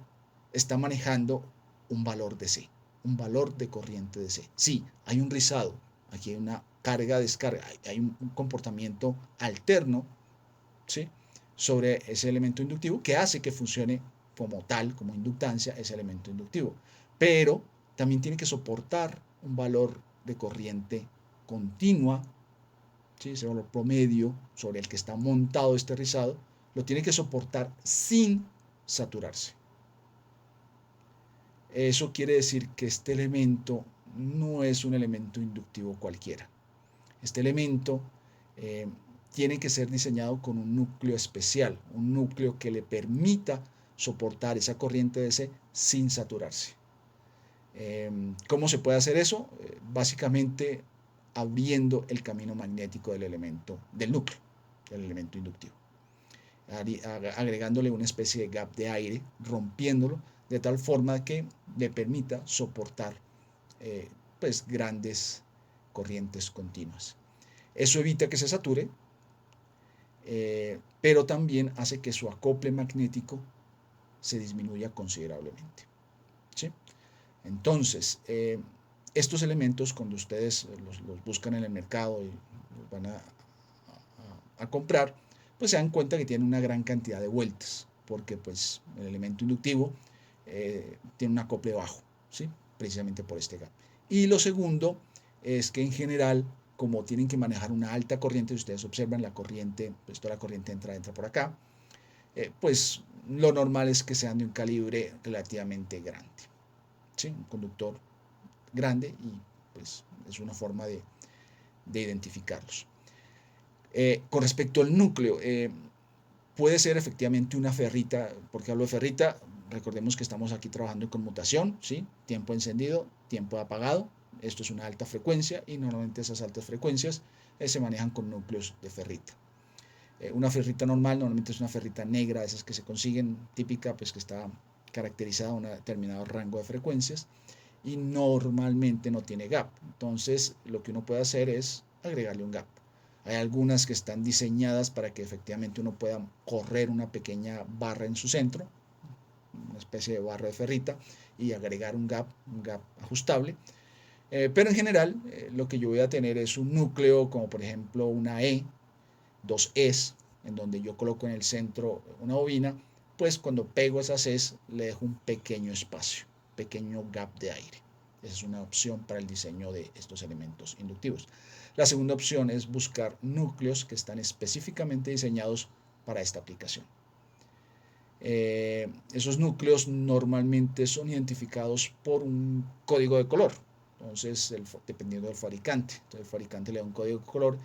está manejando un valor de C, un valor de corriente de C. Sí, hay un rizado, aquí hay una carga-descarga, hay un comportamiento alterno, ¿sí?, sobre ese elemento inductivo que hace que funcione como tal, como inductancia, ese elemento inductivo. Pero también tiene que soportar un valor de corriente continua, ¿sí?, ese valor promedio sobre el que está montado este rizado, lo tiene que soportar sin saturarse. Eso quiere decir que este elemento no es un elemento inductivo cualquiera. Este elemento tiene que ser diseñado con un núcleo especial, un núcleo que le permita soportar esa corriente DC sin saturarse. ¿Cómo se puede hacer eso? Básicamente abriendo el camino magnético del elemento, del núcleo, del elemento inductivo. agregándole una especie de gap de aire, rompiéndolo de tal forma que le permita soportar pues grandes corrientes continuas. Eso evita que se sature, pero también hace que su acople magnético se disminuya considerablemente. ¿Sí? Entonces, estos elementos, cuando ustedes los buscan en el mercado y los van a comprar, pues se dan cuenta que tienen una gran cantidad de vueltas, porque pues el elemento inductivo tiene un acople bajo, ¿sí? Precisamente por este gap. Y lo segundo es que en general, como tienen que manejar una alta corriente, si ustedes observan la corriente, pues toda la corriente entra por acá, pues lo normal es que sean de un calibre relativamente grande, ¿sí? Un conductor grande y pues es una forma de identificarlos. Con respecto al núcleo, puede ser efectivamente una ferrita. ¿Por qué hablo de ferrita? Recordemos que estamos aquí trabajando en conmutación, ¿sí? Tiempo encendido, tiempo apagado. Esto es una alta frecuencia y normalmente esas altas frecuencias se manejan con núcleos de ferrita. Una ferrita normal normalmente es una ferrita negra, esas que se consiguen, típica, pues que está caracterizada a un determinado rango de frecuencias y normalmente no tiene gap. Entonces lo que uno puede hacer es agregarle un gap. Hay algunas que están diseñadas para que efectivamente uno pueda correr una pequeña barra en su centro, una especie de barra de ferrita, y agregar un gap ajustable. Pero en general lo que yo voy a tener es un núcleo como por ejemplo una E, dos E's, en donde yo coloco en el centro una bobina, pues cuando pego esas E's le dejo un pequeño espacio, pequeño gap de aire. Esa es una opción para el diseño de estos elementos inductivos. La segunda opción es buscar núcleos que están específicamente diseñados para esta aplicación. Esos núcleos normalmente son identificados por un código de color. Entonces, dependiendo del fabricante. Entonces, el fabricante le da un código de color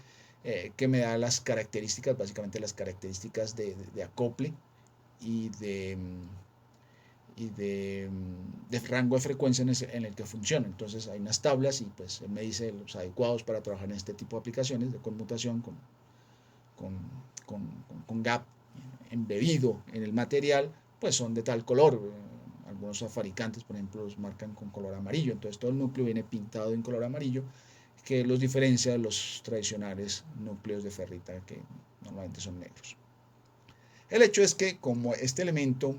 que me da las características, básicamente las características de acople y de rango de frecuencia en el que funciona. Entonces hay unas tablas y pues él me dice los adecuados para trabajar en este tipo de aplicaciones de conmutación con gap embebido en el material, pues son de tal color. Algunos fabricantes, por ejemplo, los marcan con color amarillo. Entonces todo el núcleo viene pintado en color amarillo, que los diferencia de los tradicionales núcleos de ferrita que normalmente son negros. El hecho es que como este elemento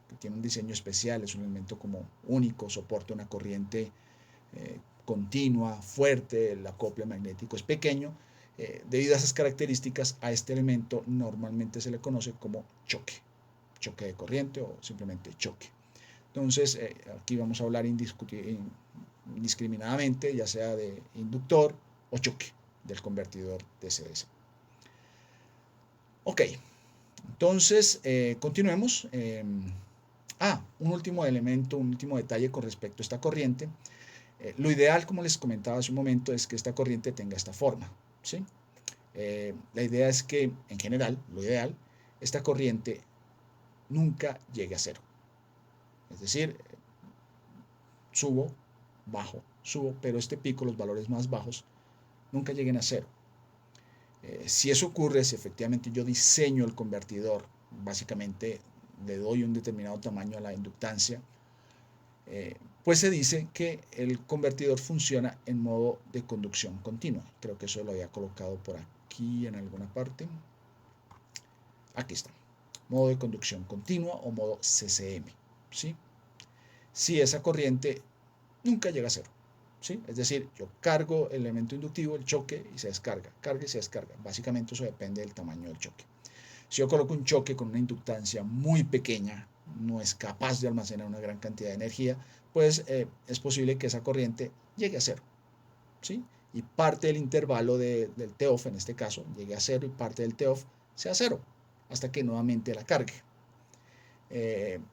que tiene un diseño especial, es un elemento como único, soporta una corriente continua, fuerte, el acople magnético es pequeño, debido a esas características, a este elemento normalmente se le conoce como choque de corriente o simplemente choque. Entonces, aquí vamos a hablar indiscriminadamente, ya sea de inductor o choque del convertidor DC-DC. Ok, entonces continuemos. Un último elemento, un último detalle con respecto a esta corriente. Lo ideal, como les comentaba hace un momento, es que esta corriente tenga esta forma, ¿sí? La idea es que, en general, lo ideal, esta corriente nunca llegue a cero. Es decir, subo, bajo, subo, pero este pico, los valores más bajos, nunca lleguen a cero. Si eso ocurre, si efectivamente yo diseño el convertidor, básicamente le doy un determinado tamaño a la inductancia, pues se dice que el convertidor funciona en modo de conducción continua. Creo que eso lo había colocado por aquí en alguna parte. Aquí está. Modo de conducción continua o modo CCM. ¿Sí? Si esa corriente nunca llega a cero. ¿Sí? Es decir, yo cargo el elemento inductivo, el choque, y se descarga. Carga y se descarga. Básicamente eso depende del tamaño del choque. Si yo coloco un choque con una inductancia muy pequeña, no es capaz de almacenar una gran cantidad de energía, pues es posible que esa corriente llegue a cero, ¿sí? Y parte del intervalo del TOF, en este caso, llegue a cero y parte del TOF sea cero, hasta que nuevamente la cargue.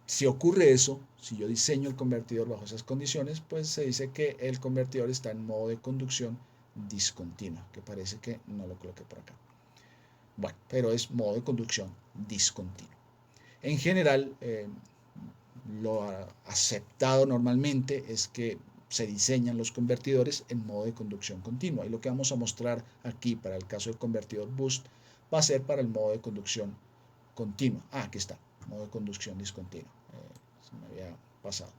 Si ocurre eso, si yo diseño el convertidor bajo esas condiciones, pues se dice que el convertidor está en modo de conducción discontinua, que parece que no lo coloqué por acá. Bueno, pero es modo de conducción discontinuo. En general, lo aceptado normalmente es que se diseñan los convertidores en modo de conducción continua. Y lo que vamos a mostrar aquí para el caso del convertidor boost va a ser para el modo de conducción continua. Aquí está, modo de conducción discontinua. Se me había pasado.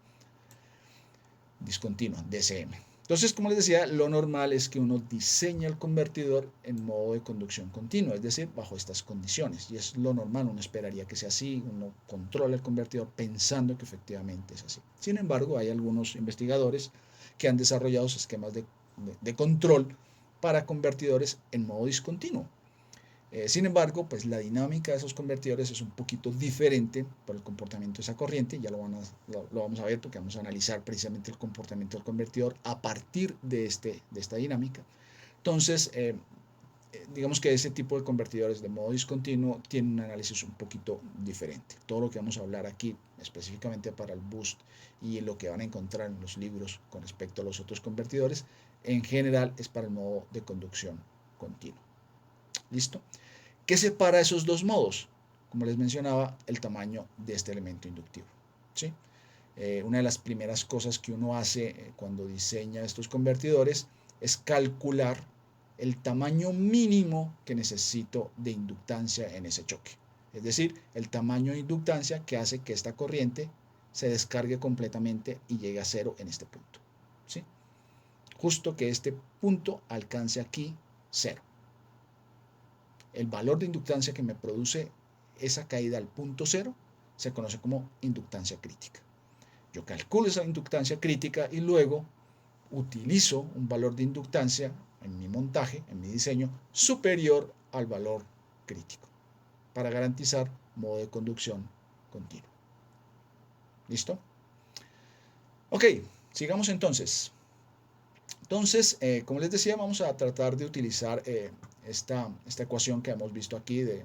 Discontinua, DCM. Entonces, como les decía, lo normal es que uno diseñe el convertidor en modo de conducción continua, es decir, bajo estas condiciones. Y es lo normal, uno esperaría que sea así, uno controla el convertidor pensando que efectivamente es así. Sin embargo, hay algunos investigadores que han desarrollado esquemas de control para convertidores en modo discontinuo. Sin embargo, pues la dinámica de esos convertidores es un poquito diferente por el comportamiento de esa corriente. Ya lo vamos a ver porque vamos a analizar precisamente el comportamiento del convertidor a partir de esta dinámica. Entonces, digamos que ese tipo de convertidores de modo discontinuo tienen un análisis un poquito diferente. Todo lo que vamos a hablar aquí específicamente para el boost y lo que van a encontrar en los libros con respecto a los otros convertidores, en general es para el modo de conducción continua. ¿Listo? ¿Qué separa esos dos modos? Como les mencionaba, el tamaño de este elemento inductivo. ¿Sí? Una de las primeras cosas que uno hace cuando diseña estos convertidores es calcular el tamaño mínimo que necesito de inductancia en ese choque. Es decir, el tamaño de inductancia que hace que esta corriente se descargue completamente y llegue a cero en este punto. ¿Sí? Justo que este punto alcance aquí cero. El valor de inductancia que me produce esa caída al punto cero se conoce como inductancia crítica. Yo calculo esa inductancia crítica y luego utilizo un valor de inductancia en mi montaje, en mi diseño, superior al valor crítico para garantizar modo de conducción continuo. ¿Listo? Ok, sigamos entonces. Entonces, como les decía, vamos a tratar de utilizar esta ecuación que hemos visto aquí de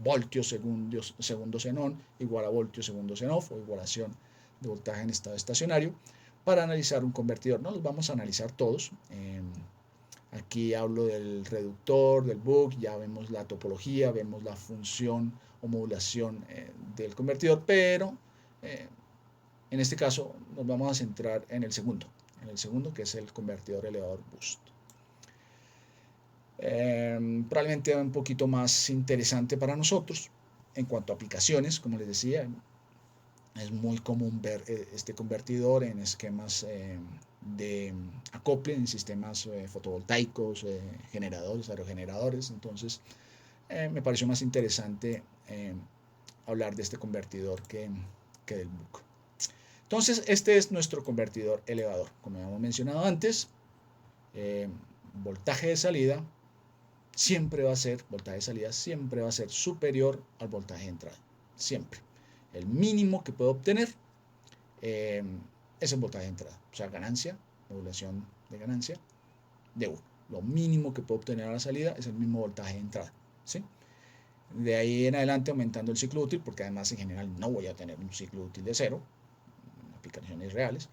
voltios segundo xenón igual a voltios segundo xenof o igualación de voltaje en estado estacionario para analizar un convertidor. No los vamos a analizar todos. Aquí hablo del reductor, del buck, ya vemos la topología, vemos la función o modulación del convertidor, pero en este caso nos vamos a centrar en el segundo que es el convertidor elevador boost. Probablemente un poquito más interesante para nosotros en cuanto a aplicaciones, como les decía, es muy común ver este convertidor en esquemas de acople, en sistemas fotovoltaicos, generadores, aerogeneradores. Entonces me pareció más interesante hablar de este convertidor que del buck. Entonces este es nuestro convertidor elevador, como hemos mencionado antes. Voltaje de salida siempre va a ser, voltaje de salida siempre va a ser superior al voltaje de entrada, siempre. El mínimo que puedo obtener es el voltaje de entrada, o sea, ganancia, modulación de ganancia de 1. Lo mínimo que puedo obtener a la salida es el mismo voltaje de entrada, ¿sí? De ahí en adelante aumentando el ciclo útil, porque además en general no voy a tener un ciclo útil de 0, en aplicaciones reales,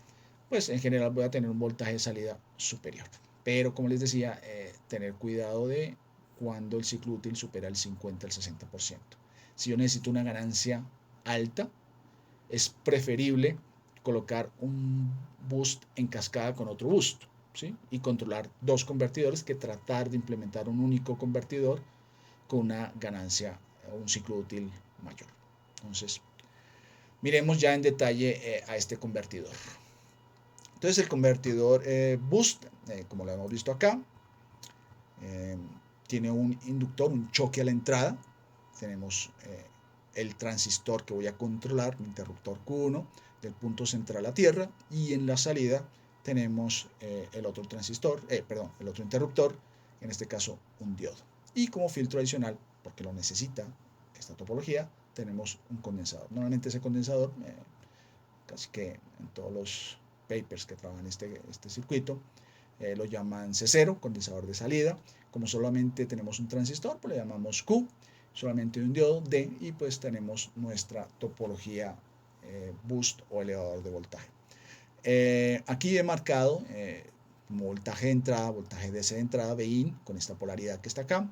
pues en general voy a tener un voltaje de salida superior. Pero como les decía, tener cuidado de cuando el ciclo útil supera el 50 al 60%. Si yo necesito una ganancia alta, es preferible colocar un boost en cascada con otro boost, ¿sí? Y controlar dos convertidores que tratar de implementar un único convertidor con una ganancia o un ciclo útil mayor. Entonces, miremos ya en detalle a este convertidor. Entonces el convertidor boost, como lo hemos visto acá, tiene un inductor, un choque a la entrada. Tenemos el transistor que voy a controlar, mi interruptor Q1, del punto central a tierra, y en la salida tenemos el otro transistor, el otro interruptor, en este caso un diodo. Y como filtro adicional, porque lo necesita esta topología, tenemos un condensador. Normalmente ese condensador, casi que en todos los papers que trabajan este circuito, lo llaman C0, condensador de salida. Como solamente tenemos un transistor, pues le llamamos Q, solamente un diodo D, y pues tenemos nuestra topología boost o elevador de voltaje. Aquí he marcado como voltaje de entrada, voltaje DC de entrada, Vin, con esta polaridad que está acá.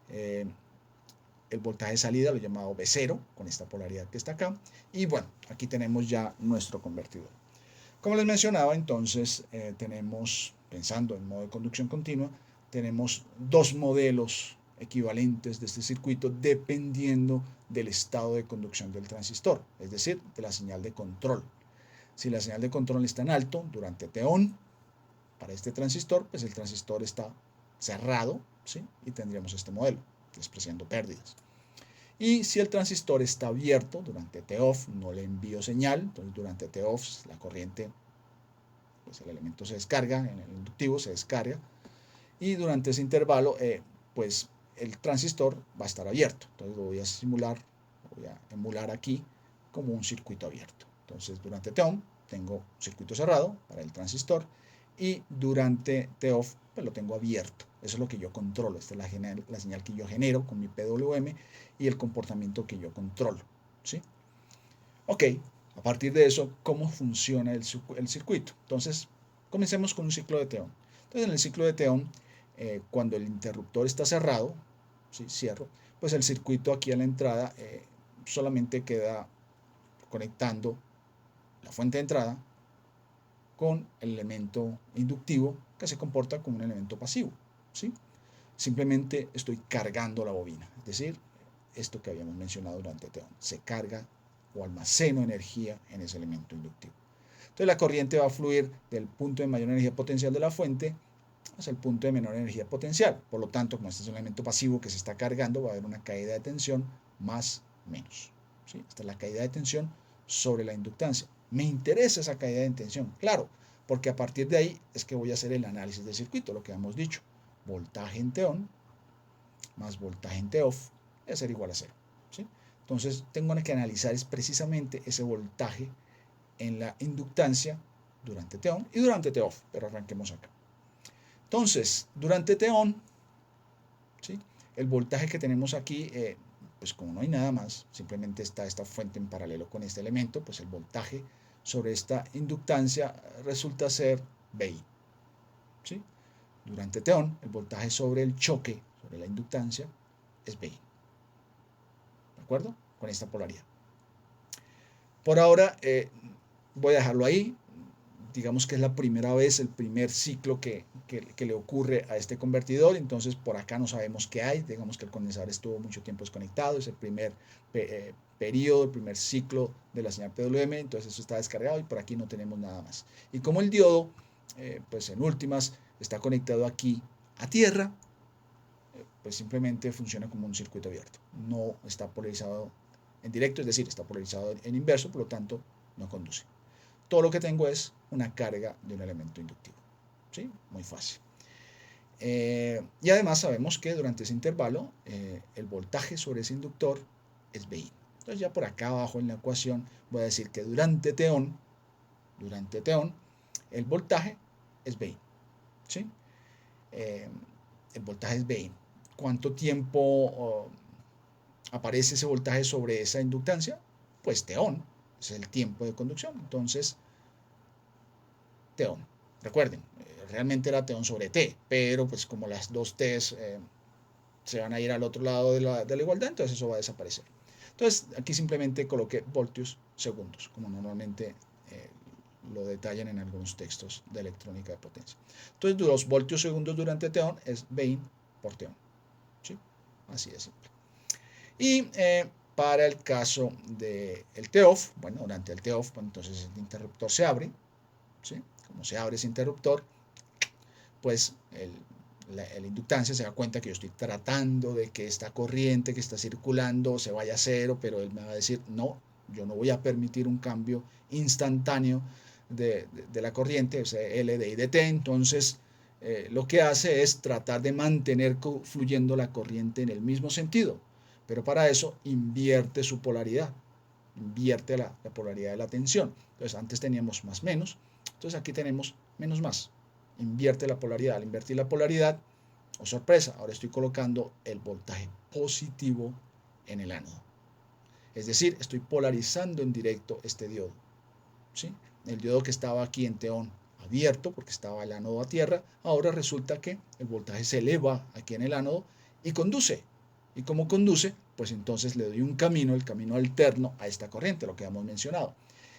El voltaje de salida lo he llamado B0, con esta polaridad que está acá. Y bueno, aquí tenemos ya nuestro convertidor. Como les mencionaba, entonces tenemos, pensando en modo de conducción continua, tenemos dos modelos equivalentes de este circuito dependiendo del estado de conducción del transistor, es decir, de la señal de control. Si la señal de control está en alto durante T-on, para este transistor, pues el transistor está cerrado, ¿sí? Y tendríamos este modelo, despreciando pérdidas. Y si el transistor está abierto durante T-off, no le envío señal, entonces durante T-off la corriente, pues el elemento se descarga, en el inductivo se descarga, y durante ese intervalo, pues el transistor va a estar abierto. Entonces lo voy a simular, voy a emular aquí como un circuito abierto. Entonces durante T-on tengo circuito cerrado para el transistor, y durante T-off pues lo tengo abierto. Eso es lo que yo controlo. Esta es la señal que yo genero con mi PWM y el comportamiento que yo controlo, ¿sí? Ok, a partir de eso, ¿cómo funciona el circuito? Entonces, comencemos con un ciclo de T-on. Entonces, en el ciclo de T-on, cuando el interruptor está cerrado, ¿sí? Cierro, pues el circuito aquí a la entrada solamente queda conectando la fuente de entrada con el elemento inductivo que se comporta como un elemento pasivo, ¿sí? Simplemente estoy cargando la bobina, es decir, esto que habíamos mencionado durante T-on, se carga o almaceno energía en ese elemento inductivo. Entonces la corriente va a fluir del punto de mayor energía potencial de la fuente hacia el punto de menor energía potencial. Por lo tanto, como este es un elemento pasivo que se está cargando, va a haber una caída de tensión más menos, ¿sí? Esta es la caída de tensión sobre la inductancia. Me interesa esa caída de tensión, claro, porque a partir de ahí es que voy a hacer el análisis del circuito, lo que hemos dicho. Voltaje en T-on más voltaje en T-off debe ser igual a 0, ¿sí? Entonces tengo que analizar es precisamente ese voltaje en la inductancia durante T-on y durante T-off, pero arranquemos acá. Entonces, durante T-on, ¿sí? El voltaje que tenemos aquí, pues como no hay nada más, simplemente está esta fuente en paralelo con este elemento, pues el voltaje sobre esta inductancia resulta ser VI, ¿sí? Durante T-on, el voltaje sobre el choque, sobre la inductancia, es VI. ¿De acuerdo? Con esta polaridad. Por ahora voy a dejarlo ahí. Digamos que es la primera vez, el primer ciclo que le ocurre a este convertidor. Entonces por acá no sabemos qué hay. Digamos que el condensador estuvo mucho tiempo desconectado. Es el primer periodo, el primer ciclo de la señal PWM. Entonces eso está descargado y por aquí no tenemos nada más. Y como el diodo, pues en últimas, está conectado aquí a tierra, pues simplemente funciona como un circuito abierto. No está polarizado en directo, es decir, está polarizado en inverso, por lo tanto no conduce. Todo lo que tengo es una carga de un elemento inductivo, ¿sí? Muy fácil. Y además sabemos que durante ese intervalo el voltaje sobre ese inductor es VI. Entonces ya por acá abajo en la ecuación voy a decir que durante T-on el voltaje es VI, ¿sí? El voltaje es VI. ¿Cuánto tiempo aparece ese voltaje sobre esa inductancia? Pues T-on, es el tiempo de conducción. Entonces, T-on. Recuerden, realmente era T-on sobre T, pero pues como las dos T's se van a ir al otro lado de la igualdad, entonces eso va a desaparecer. Entonces, aquí simplemente coloqué voltios segundos, como normalmente lo detallan en algunos textos de electrónica de potencia. Entonces, los voltios segundos durante T-on es VI por T-on, ¿sí? Así de simple. Y para el caso del T-off, bueno, durante el T-off, bueno, entonces el interruptor se abre, ¿sí? Como se abre ese interruptor, pues la inductancia se da cuenta que yo estoy tratando de que esta corriente que está circulando se vaya a cero, pero él me va a decir, no, yo no voy a permitir un cambio instantáneo de la corriente, o sea, L de I de T, entonces lo que hace es tratar de mantener fluyendo la corriente en el mismo sentido, pero para eso invierte su polaridad, invierte la polaridad de la tensión. Entonces antes teníamos más menos, entonces aquí tenemos menos más. Invierte la polaridad. Al invertir la polaridad, oh sorpresa, ahora estoy colocando el voltaje positivo en el ánodo. Es decir, estoy polarizando en directo este diodo, ¿sí? El diodo que estaba aquí en T-on abierto porque estaba el ánodo a tierra, ahora resulta que el voltaje se eleva aquí en el ánodo y conduce. Y como conduce, pues entonces le doy un camino, el camino alterno a esta corriente, lo que hemos mencionado.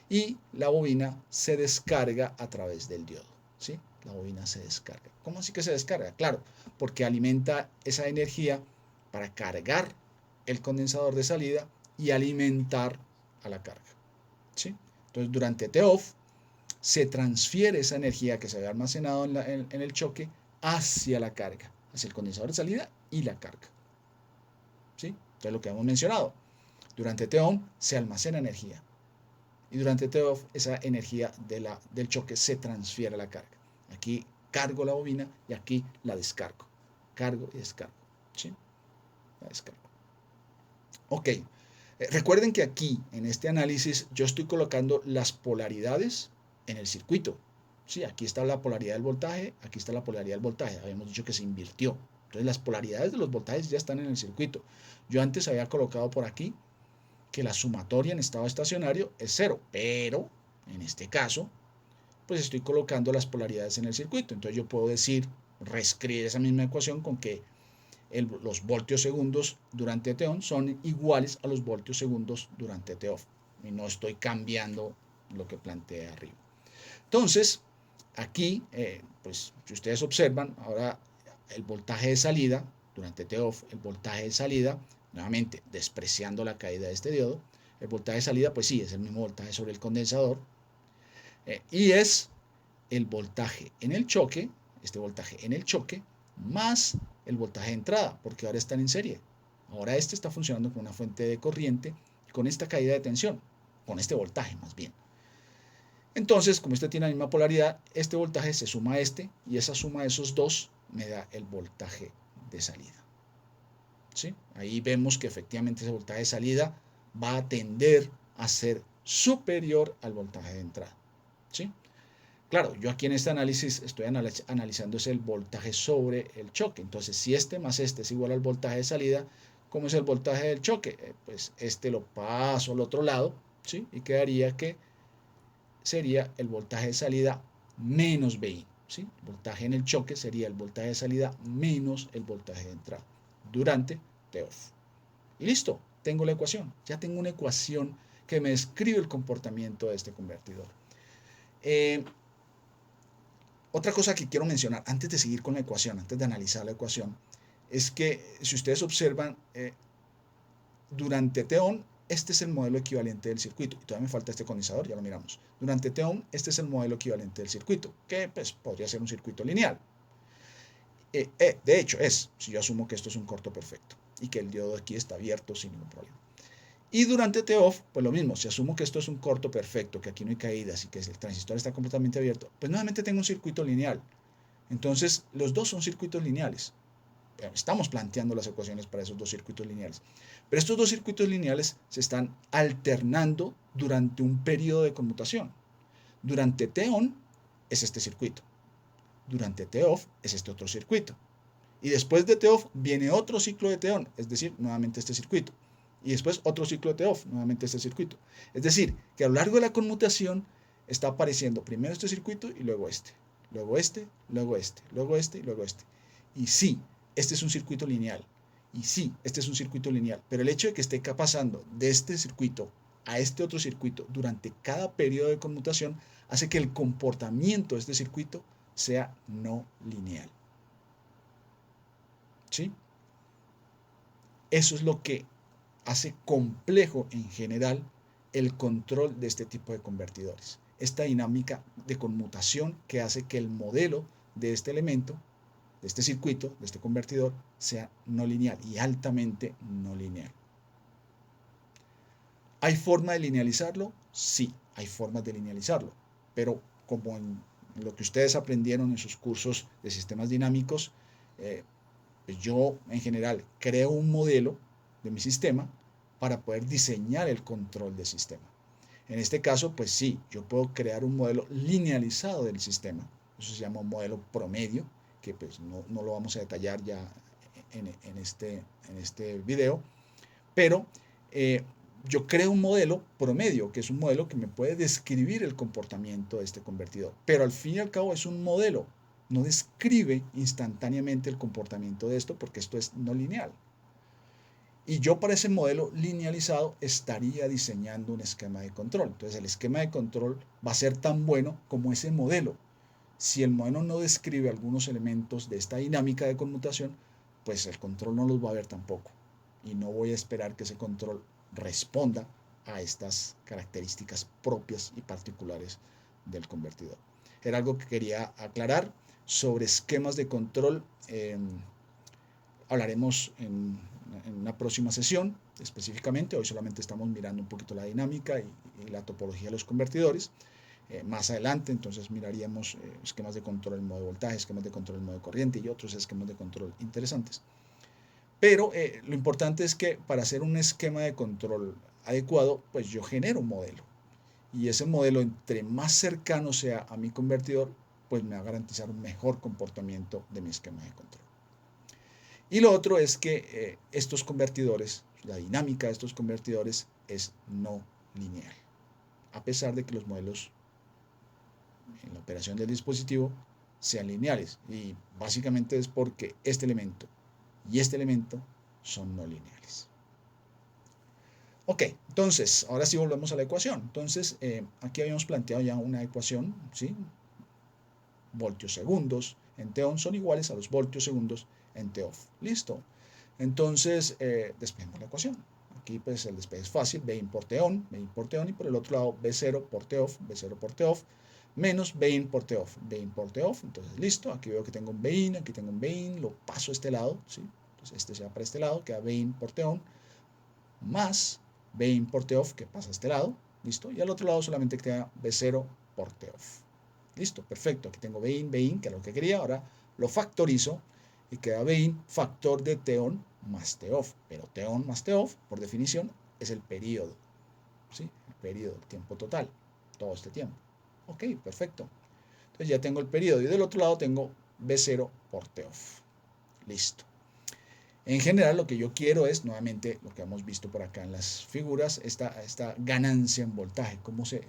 Y la bobina se descarga a través del diodo, ¿sí? La bobina se descarga. ¿Cómo así que se descarga? Claro, porque alimenta esa energía para cargar el condensador de salida y alimentar a la carga. ¿Sí? Entonces, durante T-off se transfiere esa energía que se había almacenado en el choque hacia la carga, hacia el condensador de salida y la carga. ¿Sí? Entonces, lo que hemos mencionado, durante T-on se almacena energía y durante T-off esa energía del choque se transfiere a la carga. Aquí cargo la bobina y aquí la descargo. Cargo y descargo. ¿Sí? La descargo. Ok. Recuerden que aquí, en este análisis, yo estoy colocando las polaridades en el circuito. Sí, aquí está la polaridad del voltaje, aquí está la polaridad del voltaje. Habíamos dicho que se invirtió. Entonces las polaridades de los voltajes ya están en el circuito. Yo antes había colocado por aquí que la sumatoria en estado estacionario es 0, pero en este caso, pues estoy colocando las polaridades en el circuito. Entonces yo puedo decir, reescribir esa misma ecuación con que los voltios segundos durante T-on son iguales a los voltios segundos durante T-off. Y no estoy cambiando lo que planteé arriba. Entonces, aquí, pues si ustedes observan, ahora el voltaje de salida durante T-off, el voltaje de salida, nuevamente despreciando la caída de este diodo, el voltaje de salida, pues sí, es el mismo voltaje sobre el condensador, y es el voltaje en el choque, este voltaje en el choque, más el voltaje de entrada, porque ahora están en serie. Ahora este está funcionando con una fuente de corriente, con esta caída de tensión, con este voltaje más bien. Entonces, como este tiene la misma polaridad, este voltaje se suma a este, y esa suma de esos dos me da el voltaje de salida. ¿Sí? Ahí vemos que efectivamente ese voltaje de salida va a tender a ser superior al voltaje de entrada. ¿Sí? Claro, yo aquí en este análisis estoy analizando el voltaje sobre el choque. Entonces, si este más este es igual al voltaje de salida, ¿cómo es el voltaje del choque? Pues este lo paso al otro lado, ¿sí? Y quedaría que sería el voltaje de salida menos VI, ¿sí? El voltaje en el choque sería el voltaje de salida menos el voltaje de entrada durante T-off. Y listo, tengo la ecuación. Ya tengo una ecuación que me describe el comportamiento de este convertidor. Otra cosa que quiero mencionar antes de seguir con la ecuación, antes de analizar la ecuación, es que si ustedes observan, durante T-on, este es el modelo equivalente del circuito. Y todavía me falta este condensador, ya lo miramos. Durante T-on, este es el modelo equivalente del circuito, que pues podría ser un circuito lineal. De hecho, si yo asumo que esto es un corto perfecto y que el diodo aquí está abierto sin ningún problema. Y durante T-off, pues lo mismo, si asumo que esto es un corto perfecto, que aquí no hay caídas y que el transistor está completamente abierto, pues nuevamente tengo un circuito lineal. Entonces, los dos son circuitos lineales. Estamos planteando las ecuaciones para esos dos circuitos lineales. Pero estos dos circuitos lineales se están alternando durante un periodo de conmutación. Durante T-on es este circuito. Durante T-off es este otro circuito. Y después de T-off viene otro ciclo de T-on, es decir, nuevamente este circuito. Y después otro ciclo de T-off, nuevamente este circuito. Es decir, que a lo largo de la conmutación está apareciendo primero este circuito y luego este. Luego este, luego este, luego este y luego este. Y sí, este es un circuito lineal. Y sí, este es un circuito lineal. Pero el hecho de que esté pasando de este circuito a este otro circuito durante cada periodo de conmutación hace que el comportamiento de este circuito sea no lineal. ¿Sí? Eso es lo que hace complejo en general el control de este tipo de convertidores. Esta dinámica de conmutación que hace que el modelo de este elemento, de este circuito, de este convertidor, sea no lineal y altamente no lineal. ¿Hay forma de linealizarlo? Sí, hay formas de linealizarlo, pero como en lo que ustedes aprendieron en sus cursos de sistemas dinámicos, pues yo en general creo un modelo de mi sistema para poder diseñar el control del sistema. En este caso, pues sí, yo puedo crear un modelo linealizado del sistema. Eso se llama un modelo promedio, que pues no lo vamos a detallar ya en este video, pero yo creo un modelo promedio, que es un modelo que me puede describir el comportamiento de este convertidor, pero al fin y al cabo es un modelo, no describe instantáneamente el comportamiento de esto porque esto es no lineal. Y yo para ese modelo linealizado estaría diseñando un esquema de control. Entonces el esquema de control va a ser tan bueno como ese modelo. Si el modelo no describe algunos elementos de esta dinámica de conmutación, pues el control no los va a ver tampoco. y no voy a esperar que ese control responda a estas características propias y particulares del convertidor. Era algo que quería aclarar. Sobre esquemas de control hablaremos en una próxima sesión específicamente. Hoy solamente estamos mirando un poquito la dinámica y la topología de los convertidores. Más adelante entonces miraríamos esquemas de control en modo de voltaje, esquemas de control en modo de corriente y otros esquemas de control interesantes. Pero lo importante es que para hacer un esquema de control adecuado, pues yo genero un modelo. Y ese modelo, entre más cercano sea a mi convertidor, pues me va a garantizar un mejor comportamiento de mi esquema de control. Y lo otro es que estos convertidores, la dinámica de estos convertidores es no lineal. A pesar de que los modelos en la operación del dispositivo sean lineales. Y básicamente es porque este elemento y este elemento son no lineales. Ok, entonces, ahora sí volvemos a la ecuación. Entonces, aquí habíamos planteado ya una ecuación, ¿sí? Voltios segundos en T on son iguales a los voltios segundos en T off. Listo. Entonces, despejemos la ecuación. Aquí pues el despeje es fácil, V in por T on, y por el otro lado V0 por T off, V0 por T off, menos V in por T off, V in por T off. Entonces, listo, aquí veo que tengo un V in, aquí tengo un V in, lo paso a este lado, ¿sí? Entonces, este se va para este lado, queda V in por T on, más V in por T off, que pasa a este lado, listo, y al otro lado solamente queda V0 por T off. Listo, perfecto, aquí tengo V in, que es lo que quería, ahora lo factorizo y queda V in factor de T on más T off, pero T on más T off, por definición, es el periodo, ¿sí? El periodo, el tiempo total, todo este tiempo. Ok, perfecto. Entonces ya tengo el periodo y del otro lado tengo V0 por T off. Listo. En general lo que yo quiero es, nuevamente, lo que hemos visto por acá en las figuras, esta ganancia en voltaje, cómo es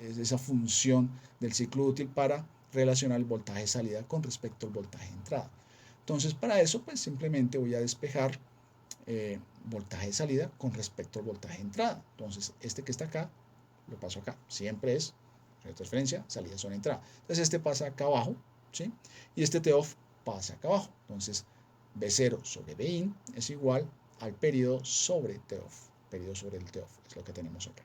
esa función del ciclo útil para relacionar el voltaje de salida con respecto al voltaje de entrada. Entonces, para eso, pues simplemente voy a despejar voltaje de salida con respecto al voltaje de entrada. Entonces, este que está acá, lo paso acá. Siempre es transferencia, salida sobre entrada. Entonces, este pasa acá abajo, ¿sí? Y este T off pasa acá abajo. Entonces, V0 sobre V in es igual al periodo sobre T off. Periodo sobre el T off es lo que tenemos acá.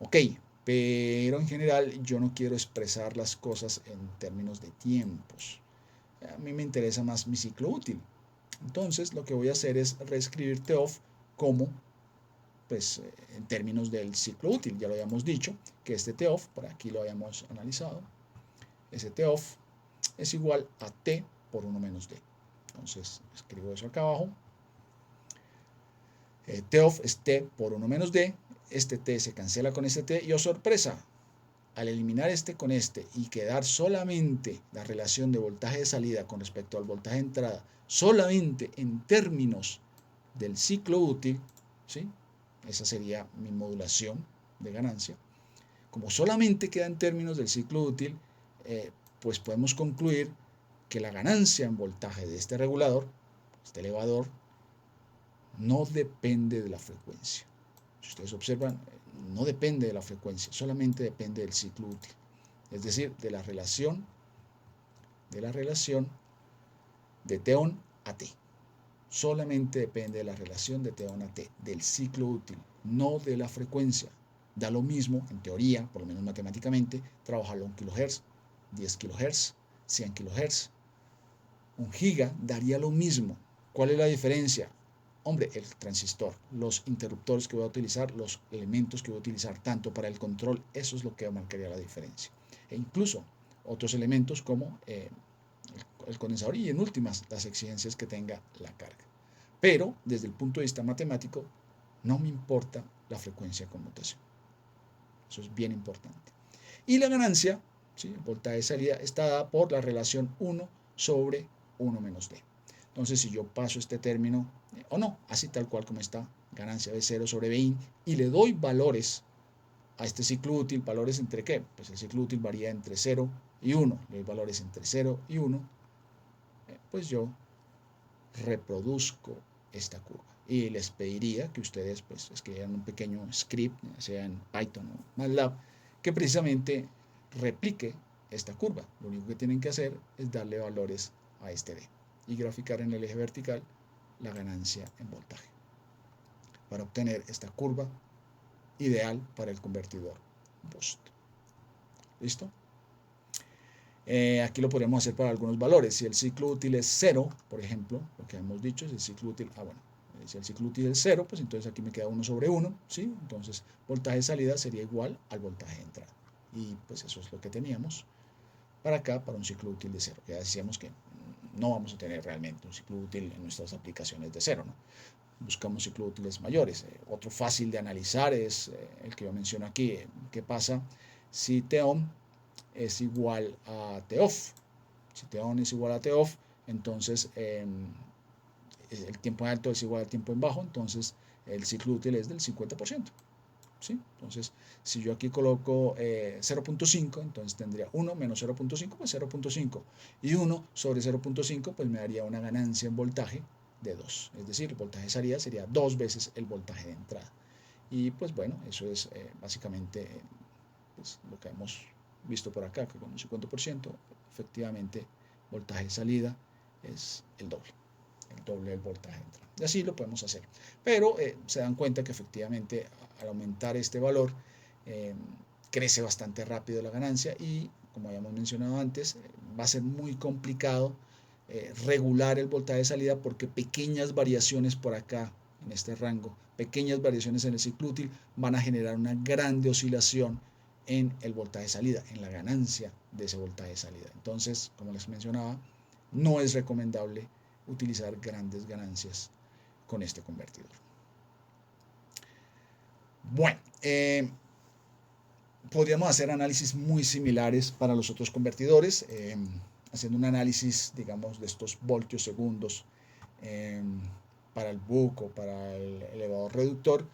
Ok, pero en general yo no quiero expresar las cosas en términos de tiempos. A mí me interesa más mi ciclo útil. Entonces lo que voy a hacer es reescribir T off como, pues, en términos del ciclo útil. Ya lo habíamos dicho, que este T off, por aquí lo habíamos analizado, ese T off es igual a T por 1 menos D. Entonces escribo eso acá abajo. T off es T por 1 menos D. Este T se cancela con este T y, oh sorpresa, al eliminar este con este y quedar solamente la relación de voltaje de salida con respecto al voltaje de entrada, solamente en términos del ciclo útil, ¿sí? Esa sería mi modulación de ganancia. Como solamente queda en términos del ciclo útil, pues podemos concluir que la ganancia en voltaje de este regulador, este elevador, no depende de la frecuencia. Si ustedes observan, no depende de la frecuencia, solamente depende del ciclo útil. Es decir, de la relación de T on a T. Solamente depende de la relación de T on a T, del ciclo útil, no de la frecuencia. Da lo mismo, en teoría, por lo menos matemáticamente, trabajarlo a 1 kHz, 10 kHz, 100 kHz. 1 giga daría lo mismo. ¿Cuál es la diferencia? Hombre, el transistor, los interruptores que voy a utilizar, los elementos que voy a utilizar tanto para el control, eso es lo que marcaría la diferencia. E incluso otros elementos como el condensador y en últimas las exigencias que tenga la carga. Pero desde el punto de vista matemático no me importa la frecuencia de conmutación. Eso es bien importante. Y la ganancia, ¿sí? El voltaje de salida está dada por la relación 1 sobre 1 menos D. Entonces, si yo paso este término, o no, así tal cual como está, ganancia de 0 sobre V in, y le doy valores a este ciclo útil, valores entre qué? Pues el ciclo útil varía entre 0 y 1, le doy valores entre 0 y 1, pues yo reproduzco esta curva. Y les pediría que ustedes pues escribieran un pequeño script, sea en Python o MATLAB, que precisamente replique esta curva. Lo único que tienen que hacer es darle valores a este D y graficar en el eje vertical la ganancia en voltaje. para obtener esta curva ideal para el convertidor boost. ¿Listo? Aquí lo podríamos hacer para algunos valores. Si el ciclo útil es 0, por ejemplo, lo que hemos dicho, si el ciclo útil, si el ciclo útil es 0, pues entonces aquí me queda 1 sobre 1, ¿sí? Entonces, voltaje de salida sería igual al voltaje de entrada. Y pues eso es lo que teníamos para acá, para un ciclo útil de 0. Ya decíamos que no vamos a tener realmente un ciclo útil en nuestras aplicaciones de 0, ¿no? Buscamos ciclos útiles mayores. Otro fácil de analizar es el que yo menciono aquí. ¿Qué pasa si T-on es igual a T-off? Si T-on es igual a T-off, entonces el tiempo en alto es igual al tiempo en bajo, entonces el ciclo útil es del 50%. ¿Sí? Entonces, si yo aquí coloco 0.5, entonces tendría 1 menos 0.5, pues 0.5. Y 1 sobre 0.5, pues me daría una ganancia en voltaje de 2. Es decir, el voltaje de salida sería 2 veces el voltaje de entrada. Y pues bueno, eso es básicamente pues, lo que hemos visto por acá, que con un 50%, efectivamente, voltaje de salida es el doble del voltaje de entrada. Y así lo podemos hacer. Pero se dan cuenta que efectivamente al aumentar este valor crece bastante rápido la ganancia y como habíamos mencionado antes, va a ser muy complicado regular el voltaje de salida porque pequeñas variaciones por acá en este rango, pequeñas variaciones en el ciclo útil van a generar una grande oscilación en el voltaje de salida, en la ganancia de ese voltaje de salida. Entonces, como les mencionaba, no es recomendable utilizar grandes ganancias con este convertidor. Bueno, podríamos hacer análisis muy similares para los otros convertidores, haciendo un análisis, digamos, de estos voltios segundos para el BUC o para el elevador reductor,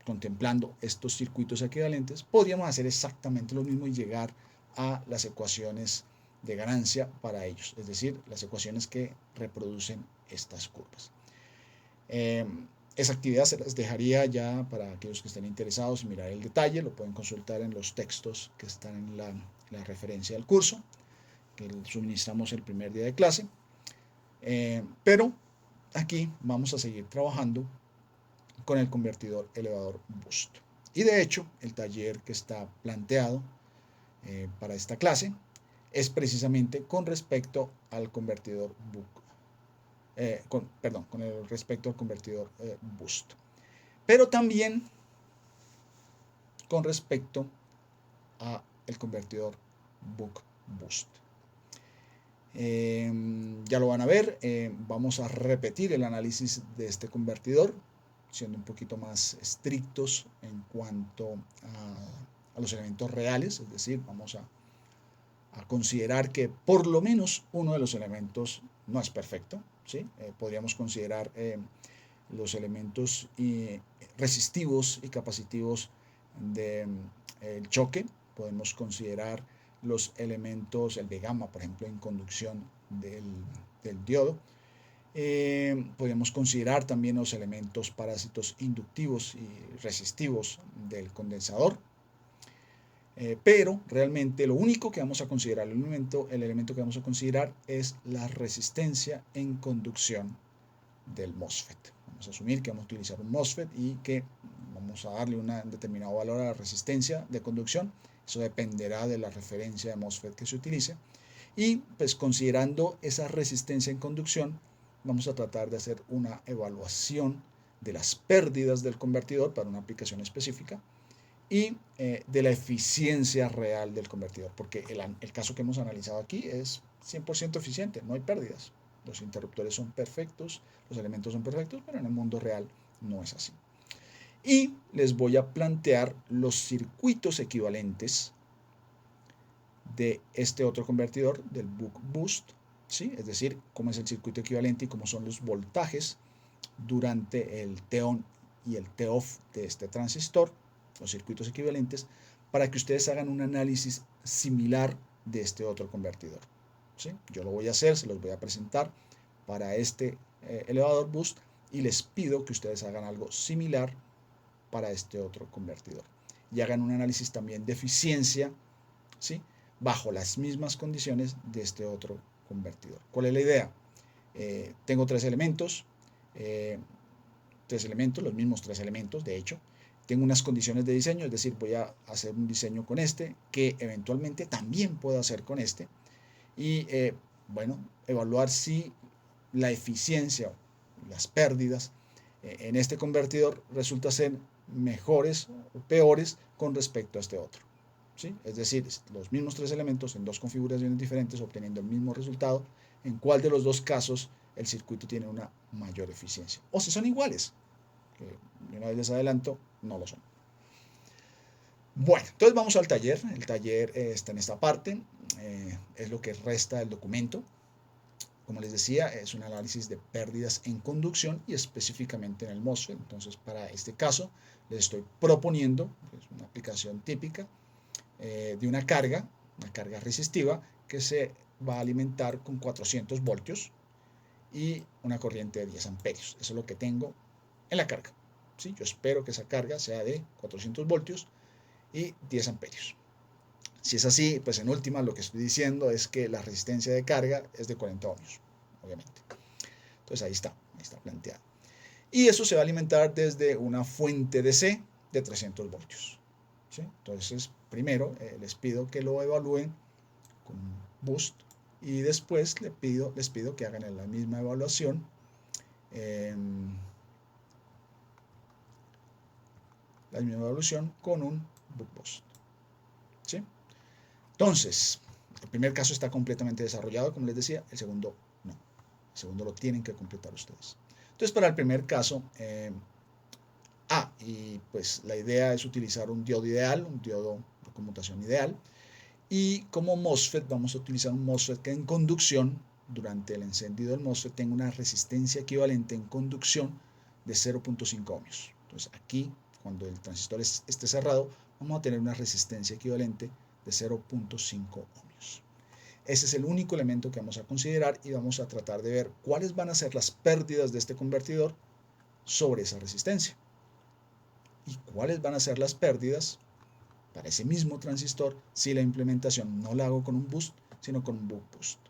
contemplando estos circuitos equivalentes, podríamos hacer exactamente lo mismo y llegar a las ecuaciones de ganancia para ellos, es decir, las ecuaciones que reproducen estas curvas. Esa actividad se las dejaría ya para aquellos que estén interesados en mirar el detalle, lo pueden consultar en los textos que están en la referencia del curso, que suministramos el primer día de clase. Pero aquí vamos a seguir trabajando con el convertidor elevador boost. Y de hecho, el taller que está planteado para esta clase es precisamente con respecto al convertidor BUC. Con el respecto al convertidor boost. Pero también con respecto a el convertidor BUC boost. Ya lo van a ver, vamos a repetir el análisis de este convertidor, siendo un poquito más estrictos en cuanto a los elementos reales, es decir, vamos a considerar que por lo menos uno de los elementos no es perfecto, ¿sí? Podríamos considerar los elementos resistivos y capacitivos del choque, podemos considerar los elementos, el de gamma, por ejemplo, en conducción del diodo. Podemos considerar también los elementos parásitos inductivos y resistivos del condensador. Pero realmente lo único que vamos a considerar, el elemento que vamos a considerar es la resistencia en conducción del MOSFET. Vamos a asumir que vamos a utilizar un MOSFET y que vamos a darle un determinado valor a la resistencia de conducción. Eso dependerá de la referencia de MOSFET que se utilice. Y pues considerando esa resistencia en conducción, vamos a tratar de hacer una evaluación de las pérdidas del convertidor para una aplicación específica y de la eficiencia real del convertidor, porque el caso que hemos analizado aquí es 100% eficiente, no hay pérdidas. Los interruptores son perfectos, los elementos son perfectos, pero en el mundo real no es así. Y les voy a plantear los circuitos equivalentes de este otro convertidor, del BUC boost, ¿sí? Es decir, cómo es el circuito equivalente y cómo son los voltajes durante el T-on y el T-off de este transistor, los circuitos equivalentes, para que ustedes hagan un análisis similar de este otro convertidor. ¿Sí? Yo lo voy a hacer, se los voy a presentar para este elevador boost y les pido que ustedes hagan algo similar para este otro convertidor y hagan un análisis también de eficiencia, ¿sí? Bajo las mismas condiciones de este otro convertidor. ¿Cuál es la idea? Tengo tres elementos, tres elementos, los mismos tres elementos, de hecho. Tengo unas condiciones de diseño, es decir, voy a hacer un diseño con este, que eventualmente también puedo hacer con este. Y bueno, evaluar si la eficiencia, las pérdidas en este convertidor resulta ser mejores o peores con respecto a este otro. ¿Sí? Es decir, los mismos tres elementos en dos configuraciones diferentes obteniendo el mismo resultado, en cuál de los dos casos el circuito tiene una mayor eficiencia. O si son iguales, que una vez les adelanto, no lo son. Bueno, entonces vamos al taller. El taller está en esta parte, es lo que resta del documento. Como les decía, es un análisis de pérdidas en conducción y específicamente en el MOSFET. Entonces, para este caso, les estoy proponiendo una aplicación típica de una carga resistiva que se va a alimentar con 400 voltios y una corriente de 10 amperios. Eso es lo que tengo en la carga. ¿Sí? Yo espero que esa carga sea de 400 voltios y 10 amperios. Si es así, pues en última lo que estoy diciendo es que la resistencia de carga es de 40 ohmios, obviamente. Entonces ahí está planteado. Y eso se va a alimentar desde una fuente DC de 300 voltios. ¿Sí? Entonces, primero les pido que lo evalúen con un boost y después les pido que hagan la misma evaluación con un buck boost. ¿Sí? Entonces, el primer caso está completamente desarrollado, como les decía, el segundo no. El segundo lo tienen que completar ustedes. Entonces, para el primer caso, y pues la idea es utilizar un diodo ideal, un diodo de conmutación ideal, y como MOSFET vamos a utilizar un MOSFET que en conducción, durante el encendido del MOSFET, tenga una resistencia equivalente en conducción de 0.5 ohmios. Entonces aquí, cuando el transistor esté cerrado, vamos a tener una resistencia equivalente de 0.5 ohmios. Ese es el único elemento que vamos a considerar y vamos a tratar de ver cuáles van a ser las pérdidas de este convertidor sobre esa resistencia. Y cuáles van a ser las pérdidas para ese mismo transistor si la implementación no la hago con un boost, sino con un buck boost.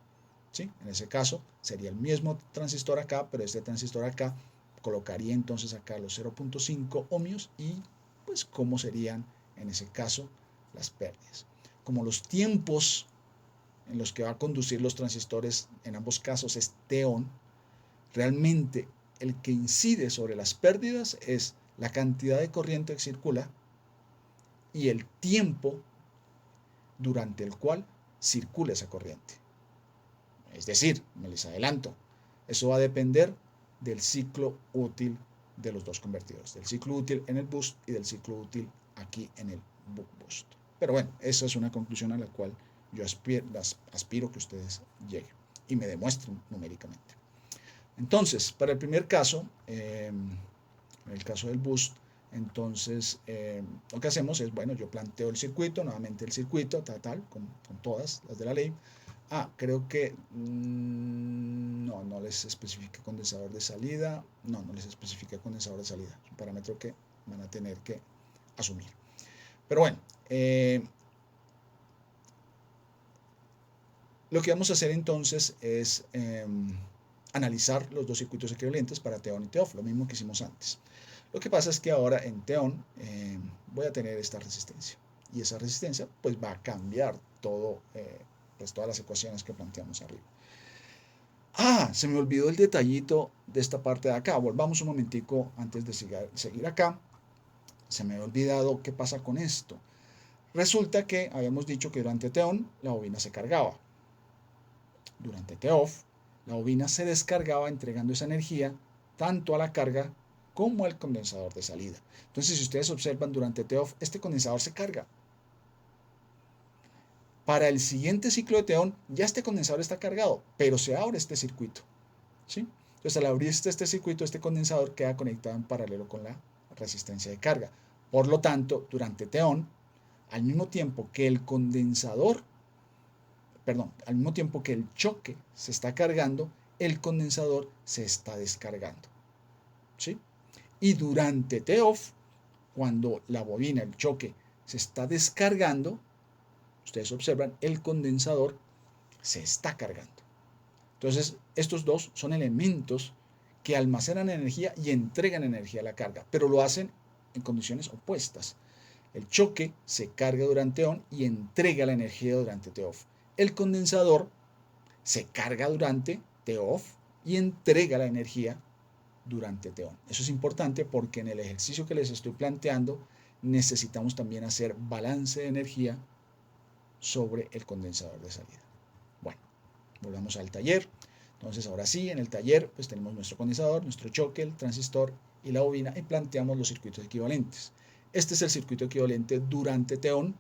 ¿Sí? En ese caso sería el mismo transistor acá, pero este transistor acá colocaría entonces acá los 0.5 ohmios y pues cómo serían en ese caso las pérdidas. Como los tiempos en los que va a conducir los transistores en ambos casos es T-on, realmente el que incide sobre las pérdidas es la cantidad de corriente que circula y el tiempo durante el cual circula esa corriente. Es decir, me les adelanto, eso va a depender del ciclo útil de los dos convertidores, del ciclo útil en el boost y del ciclo útil aquí en el buck boost. Pero bueno, esa es una conclusión a la cual yo aspiro que ustedes lleguen y me demuestren numéricamente. Entonces, para el primer caso, en el caso del boost, entonces lo que hacemos es, bueno, yo planteo el circuito, nuevamente el circuito, con todas las de la ley. Creo que no les especifica condensador de salida, no les especifica condensador de salida, es un parámetro que van a tener que asumir. Pero bueno, lo que vamos a hacer entonces es analizar los dos circuitos equivalentes para T-on y T-off, lo mismo que hicimos antes. Lo que pasa es que ahora en T-on voy a tener esta resistencia y esa resistencia pues va a cambiar todo, pues todas las ecuaciones que planteamos arriba. Se me olvidó el detallito de esta parte de acá. Volvamos un momentico antes de seguir acá. Se me ha olvidado qué pasa con esto. Resulta que habíamos dicho que durante T-on la bobina se cargaba. Durante T-off la bobina se descargaba entregando esa energía tanto a la carga como al condensador de salida. Entonces, si ustedes observan durante T-off, este condensador se carga. Para el siguiente ciclo de T-on, ya este condensador está cargado, pero se abre este circuito. ¿Sí? Entonces, al abrirse este circuito, este condensador queda conectado en paralelo con la resistencia de carga. Por lo tanto, durante T-on, al mismo tiempo que el choque se está cargando, el condensador se está descargando. ¿Sí? Y durante T-off, cuando la bobina, el choque, se está descargando, ustedes observan, el condensador se está cargando. Entonces, estos dos son elementos que almacenan energía y entregan energía a la carga, pero lo hacen en condiciones opuestas. El choque se carga durante on y entrega la energía durante T-off. El condensador se carga durante T-off y entrega la energía durante T-on. Eso es importante porque en el ejercicio que les estoy planteando necesitamos también hacer balance de energía sobre el condensador de salida. Bueno, volvamos al taller. Entonces ahora sí, en el taller pues tenemos nuestro condensador, nuestro choque, el transistor y la bobina y planteamos los circuitos equivalentes. Este es el circuito equivalente durante T-on,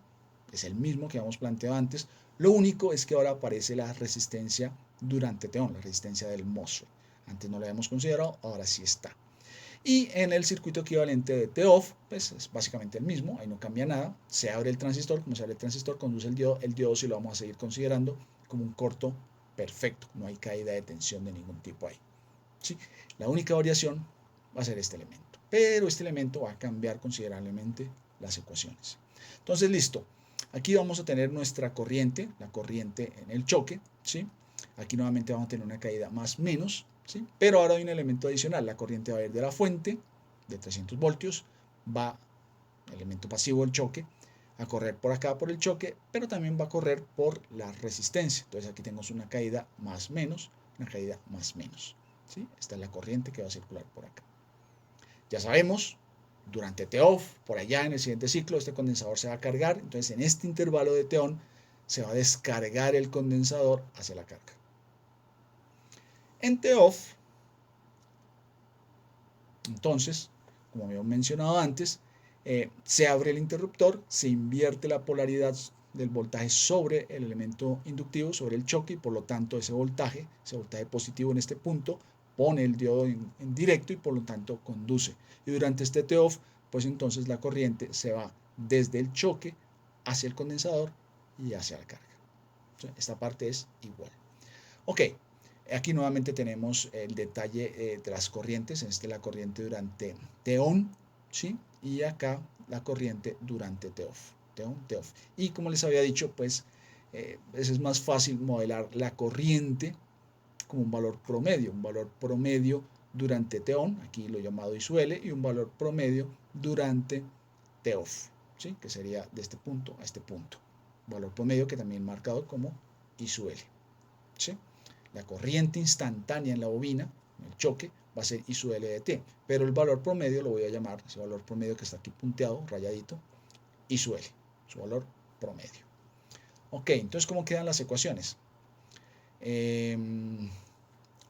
es el mismo que habíamos planteado antes. Lo único es que ahora aparece la resistencia durante T-on, la resistencia del MOSFET. Antes no lo habíamos considerado, ahora sí está. Y en el circuito equivalente de T-off, pues es básicamente el mismo, ahí no cambia nada. Se abre el transistor, como se abre el transistor, conduce el diodo sí lo vamos a seguir considerando como un corto perfecto, no hay caída de tensión de ningún tipo ahí. ¿Sí? La única variación va a ser este elemento, pero este elemento va a cambiar considerablemente las ecuaciones. Entonces, listo. Aquí vamos a tener nuestra corriente, la corriente en el choque, ¿sí? Aquí nuevamente vamos a tener una caída más menos, ¿sí? Pero ahora hay un elemento adicional, la corriente va a ir de la fuente de 300 voltios, va el elemento pasivo del choque, a correr por acá por el choque, pero también va a correr por la resistencia. Entonces aquí tenemos una caída más menos, una caída más menos, ¿sí? Esta es la corriente que va a circular por acá. Ya sabemos, durante T-off, por allá en el siguiente ciclo, este condensador se va a cargar, entonces en este intervalo de T-on se va a descargar el condensador hacia la carga. En T-off, entonces, como habíamos mencionado antes, se abre el interruptor, se invierte la polaridad del voltaje sobre el elemento inductivo, sobre el choque, y por lo tanto ese voltaje positivo en este punto, pone el diodo en directo y por lo tanto conduce. Y durante este T-off, pues entonces la corriente se va desde el choque hacia el condensador y hacia la carga. Esta parte es igual. Ok, aquí nuevamente tenemos el detalle de las corrientes. Esta es la corriente durante T-on, ¿sí? Y acá la corriente durante T-off. T-on, T-off. Y como les había dicho, pues es más fácil modelar la corriente como un valor promedio durante T-on, aquí lo llamado I sub L, y un valor promedio durante T-off, ¿sí? Que sería de este punto a este punto. Valor promedio que también marcado como I sub L, ¿sí? La corriente instantánea en la bobina, en el choque, va a ser I sub L de T, pero el valor promedio lo voy a llamar, ese valor promedio que está aquí punteado, rayadito, I sub L, su valor promedio. Ok, entonces, ¿cómo quedan las ecuaciones?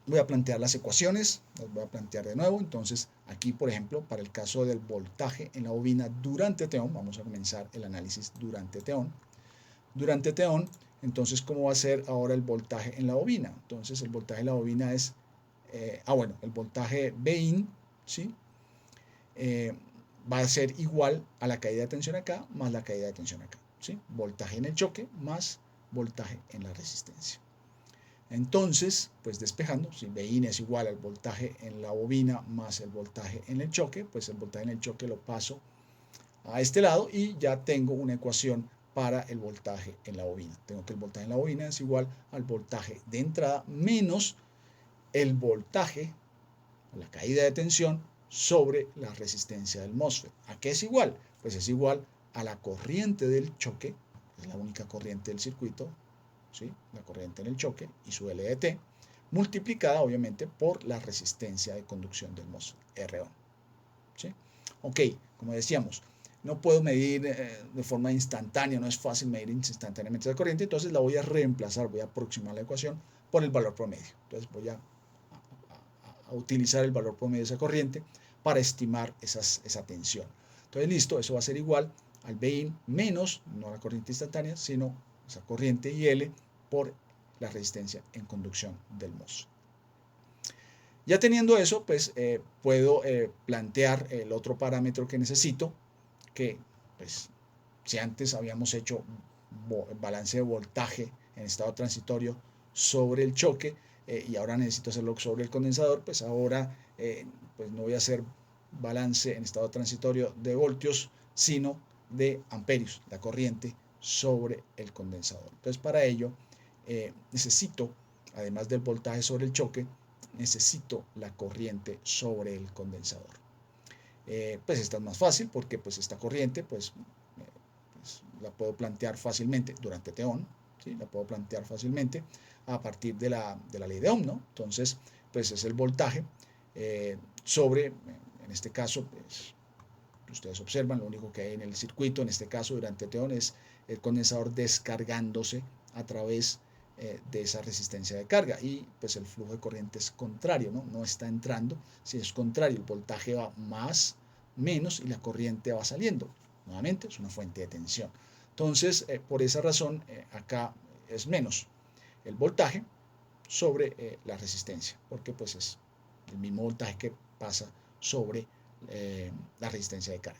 Voy a plantear las ecuaciones, las voy a plantear de nuevo. Entonces, aquí, por ejemplo, para el caso del voltaje en la bobina durante T-on, vamos a comenzar el análisis durante T-on. Durante T-on, entonces, ¿cómo va a ser ahora el voltaje en la bobina? Entonces, el voltaje en la bobina es, el voltaje Bin, ¿sí? Va a ser igual a la caída de tensión acá más la caída de tensión acá, ¿sí? Voltaje en el choque más voltaje en la resistencia. Entonces, pues despejando, si Bin es igual al voltaje en la bobina más el voltaje en el choque, pues el voltaje en el choque lo paso a este lado y ya tengo una ecuación para el voltaje en la bobina. Tengo que el voltaje en la bobina es igual al voltaje de entrada menos el voltaje, la caída de tensión, sobre la resistencia del MOSFET. ¿A qué es igual? Pues es igual a la corriente del choque, es la única corriente del circuito, ¿sí? La corriente en el choque, I sub L de T, multiplicada obviamente por la resistencia de conducción del MOSFET, R1. ¿Sí? Ok, como decíamos, no puedo medir de forma instantánea, no es fácil medir instantáneamente la corriente, entonces la voy a reemplazar, voy a aproximar la ecuación por el valor promedio. Entonces voy a utilizar el valor promedio de esa corriente para estimar esa tensión. Entonces, listo, eso va a ser igual al Bin menos, no la corriente instantánea, sino esa corriente IL por la resistencia en conducción del MOS. Ya teniendo eso, pues puedo plantear el otro parámetro que necesito, que pues si antes habíamos hecho balance de voltaje en estado transitorio sobre el choque y ahora necesito hacerlo sobre el condensador, pues ahora pues no voy a hacer balance en estado transitorio de voltios, sino de amperios, la corriente sobre el condensador. Entonces para ello necesito, además del voltaje sobre el choque, necesito la corriente sobre el condensador. Pues esta es más fácil porque pues esta corriente pues la puedo plantear fácilmente durante T-on, ¿sí? La puedo plantear fácilmente a partir de la ley de Ohm, ¿no? Entonces, pues es el voltaje sobre, en este caso, pues, ustedes observan, lo único que hay en el circuito, en este caso durante T-on, es el condensador descargándose a través de esa resistencia de carga, y pues el flujo de corriente es contrario, ¿no? No está entrando, si es contrario, el voltaje va más, menos, y la corriente va saliendo. Nuevamente, es una fuente de tensión. Entonces, por esa razón, acá es menos el voltaje sobre la resistencia, porque pues es el mismo voltaje que pasa sobre la resistencia de carga,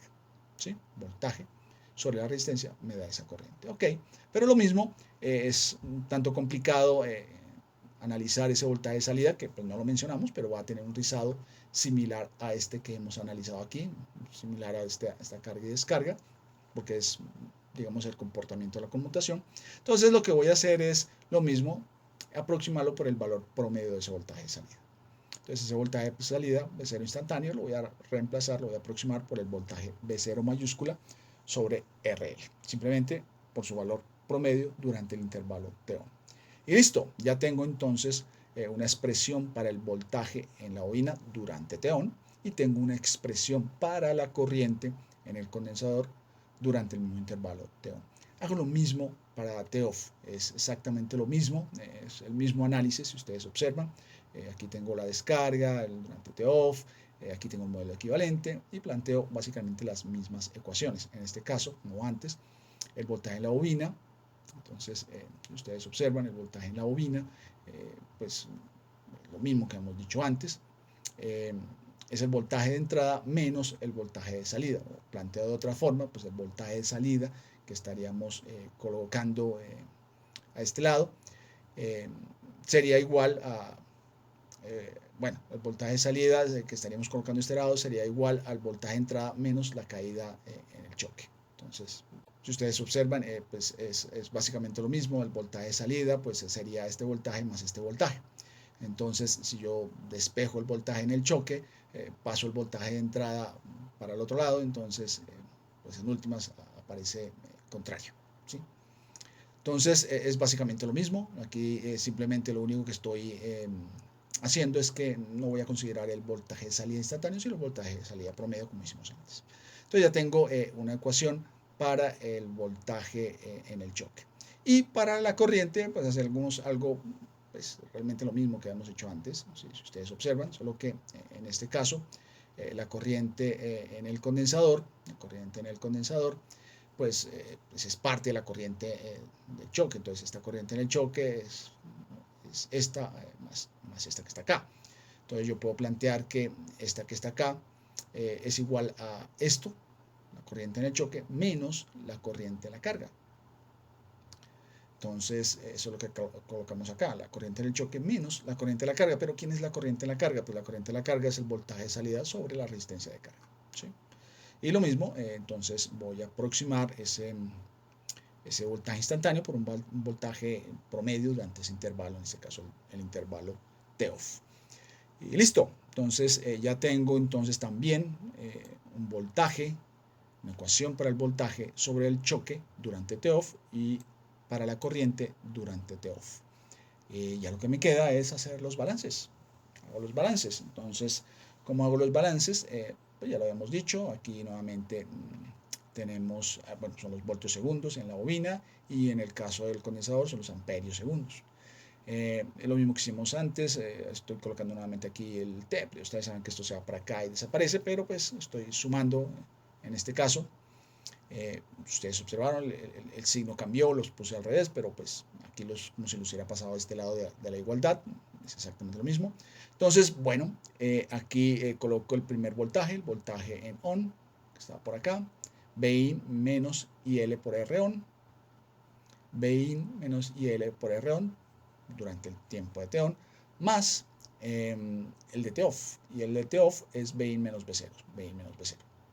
¿sí? Voltaje sobre la resistencia me da esa corriente. Ok, pero lo mismo, es un tanto complicado analizar ese voltaje de salida, que pues no lo mencionamos, pero va a tener un rizado similar a este que hemos analizado aquí, similar a esta carga y descarga, porque es, digamos, el comportamiento de la conmutación. Entonces lo que voy a hacer es lo mismo, aproximarlo por el valor promedio de ese voltaje de salida. Entonces ese voltaje de salida, V0 instantáneo, lo voy a reemplazar, lo voy a aproximar por el voltaje V0 mayúscula sobre RL, simplemente por su valor promedio durante el intervalo T-on. Y listo, ya tengo entonces una expresión para el voltaje en la bobina durante T-on, y tengo una expresión para la corriente en el condensador durante el mismo intervalo T-on. Hago lo mismo para T-off, es exactamente lo mismo, es el mismo análisis, si ustedes observan. Aquí tengo la descarga durante T-off, aquí tengo un modelo equivalente, y planteo básicamente las mismas ecuaciones. En este caso, como antes, el voltaje en la bobina. Entonces, ustedes observan el voltaje en la bobina, pues lo mismo que hemos dicho antes, es el voltaje de entrada menos el voltaje de salida. O planteado de otra forma, pues el voltaje de salida que estaríamos colocando a este lado sería igual a, bueno, el voltaje de salida que estaríamos colocando a este lado sería igual al voltaje de entrada menos la caída en el choque. Entonces, si ustedes observan, pues es básicamente lo mismo. El voltaje de salida pues sería este voltaje más este voltaje. Entonces, si yo despejo el voltaje en el choque, paso el voltaje de entrada para el otro lado, entonces, pues en últimas aparece contrario, ¿sí? Entonces, es básicamente lo mismo. Aquí simplemente lo único que estoy haciendo es que no voy a considerar el voltaje de salida instantáneo, sino el voltaje de salida promedio, como hicimos antes. Entonces ya tengo una ecuación para el voltaje en el choque. Y para la corriente, pues hacemos algo pues realmente lo mismo que hemos hecho antes, si ustedes observan, solo que en este caso la corriente en el condensador, pues es parte de la corriente del choque. Entonces esta corriente en el choque es esta más esta que está acá. Entonces yo puedo plantear que esta que está acá es igual a esto, la corriente en el choque, menos la corriente en la carga. Entonces, eso es lo que colocamos acá, la corriente del choque menos la corriente de la carga. Pero ¿quién es la corriente de la carga? Pues la corriente de la carga es el voltaje de salida sobre la resistencia de carga, ¿sí? Y lo mismo, entonces voy a aproximar ese voltaje instantáneo por un voltaje promedio durante ese intervalo, en este caso el intervalo T-off. Y listo, entonces ya tengo entonces también un voltaje, una ecuación para el voltaje sobre el choque durante T-off y para la corriente durante T-off. Ya lo que me queda es hacer los balances. Hago los balances. Entonces, ¿cómo hago los balances? Pues ya lo habíamos dicho. Aquí nuevamente tenemos, bueno, son los voltios segundos en la bobina, y en el caso del condensador son los amperios segundos. Es lo mismo que hicimos antes. Estoy colocando nuevamente aquí el T. Ustedes saben que esto se va para acá y desaparece, pero pues estoy sumando en este caso. Ustedes observaron, el signo cambió, los puse al revés, pero pues aquí como si los hubiera pasado a este lado de la igualdad, es exactamente lo mismo. Entonces, bueno, aquí coloco el primer voltaje, el voltaje en on, que está por acá, Bin menos IL por R on, Bin menos IL por R on, durante el tiempo de T-on, más el de T-off, y el de T-off es Bin menos B0,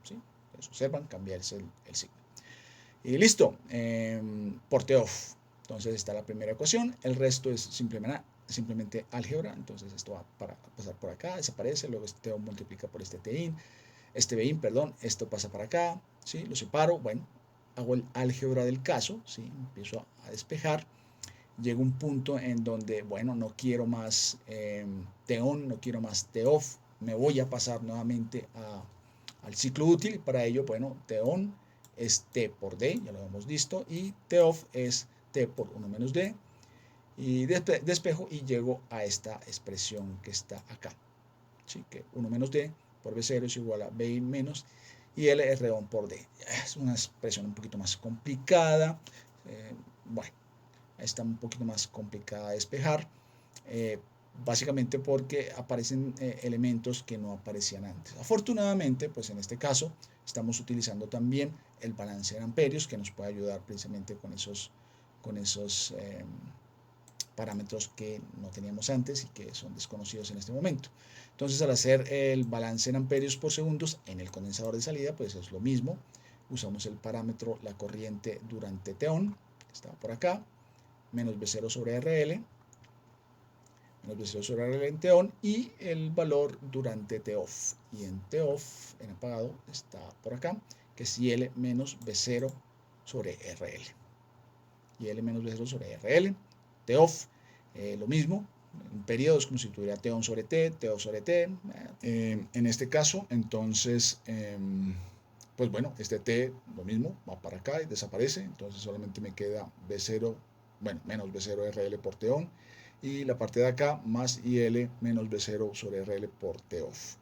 ¿sí? Entonces observan, cambiarse el signo. Y listo, por T-off. Entonces está la primera ecuación, el resto es simplemente álgebra, entonces esto va a pasar por acá, desaparece, luego este TO multiplica por este BIN, perdón, esto pasa para acá, ¿sí? Lo separo, bueno, hago el álgebra del caso, ¿sí? Empiezo a despejar, llega un punto en donde, bueno, no quiero más TON, no quiero más TOFF, me voy a pasar nuevamente al ciclo útil y para ello, bueno, TON es T por D, ya lo hemos visto, y TOFF es T por 1 menos D, y despejo y llego a esta expresión que está acá, ¿sí? Que 1 menos D por B0 es igual a B menos y L es reón por D. Es una expresión un poquito más complicada, bueno, está un poquito más complicada de despejar, básicamente porque aparecen elementos que no aparecían antes. Afortunadamente, pues en este caso estamos utilizando también el balance en amperios que nos puede ayudar precisamente con esos parámetros que no teníamos antes y que son desconocidos en este momento. Entonces, al hacer el balance en amperios por segundos en el condensador de salida, pues es lo mismo. Usamos el parámetro la corriente durante TON, que está por acá, menos B0 sobre RL, menos B0 sobre RL en TON, y el valor durante TOFF. Y en TOFF, en apagado, está por acá, que es IL menos B0 sobre RL. IL menos B0 sobre RL. TOFF, lo mismo, un periodo es como si tuviera T1 sobre T, T2 sobre T. En este caso, entonces, pues bueno, este T, lo mismo, va para acá y desaparece, entonces solamente me queda B0, bueno, menos B0 RL por T1, y la parte de acá más IL menos B0 sobre RL por TOFF.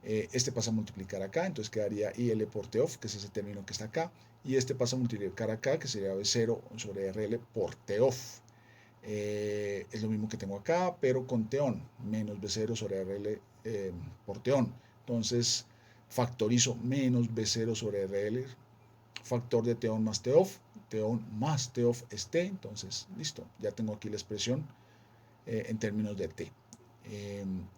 Este pasa a multiplicar acá, entonces quedaría IL por TOFF, que es ese término que está acá, y este pasa a multiplicar acá, que sería B0 sobre RL por TOFF. Es lo mismo que tengo acá, pero con TON, menos B0 sobre RL por TON. Entonces, factorizo menos B0 sobre RL, factor de TON más TOFF, TON más TOFF es T, entonces, listo, ya tengo aquí la expresión en términos de T.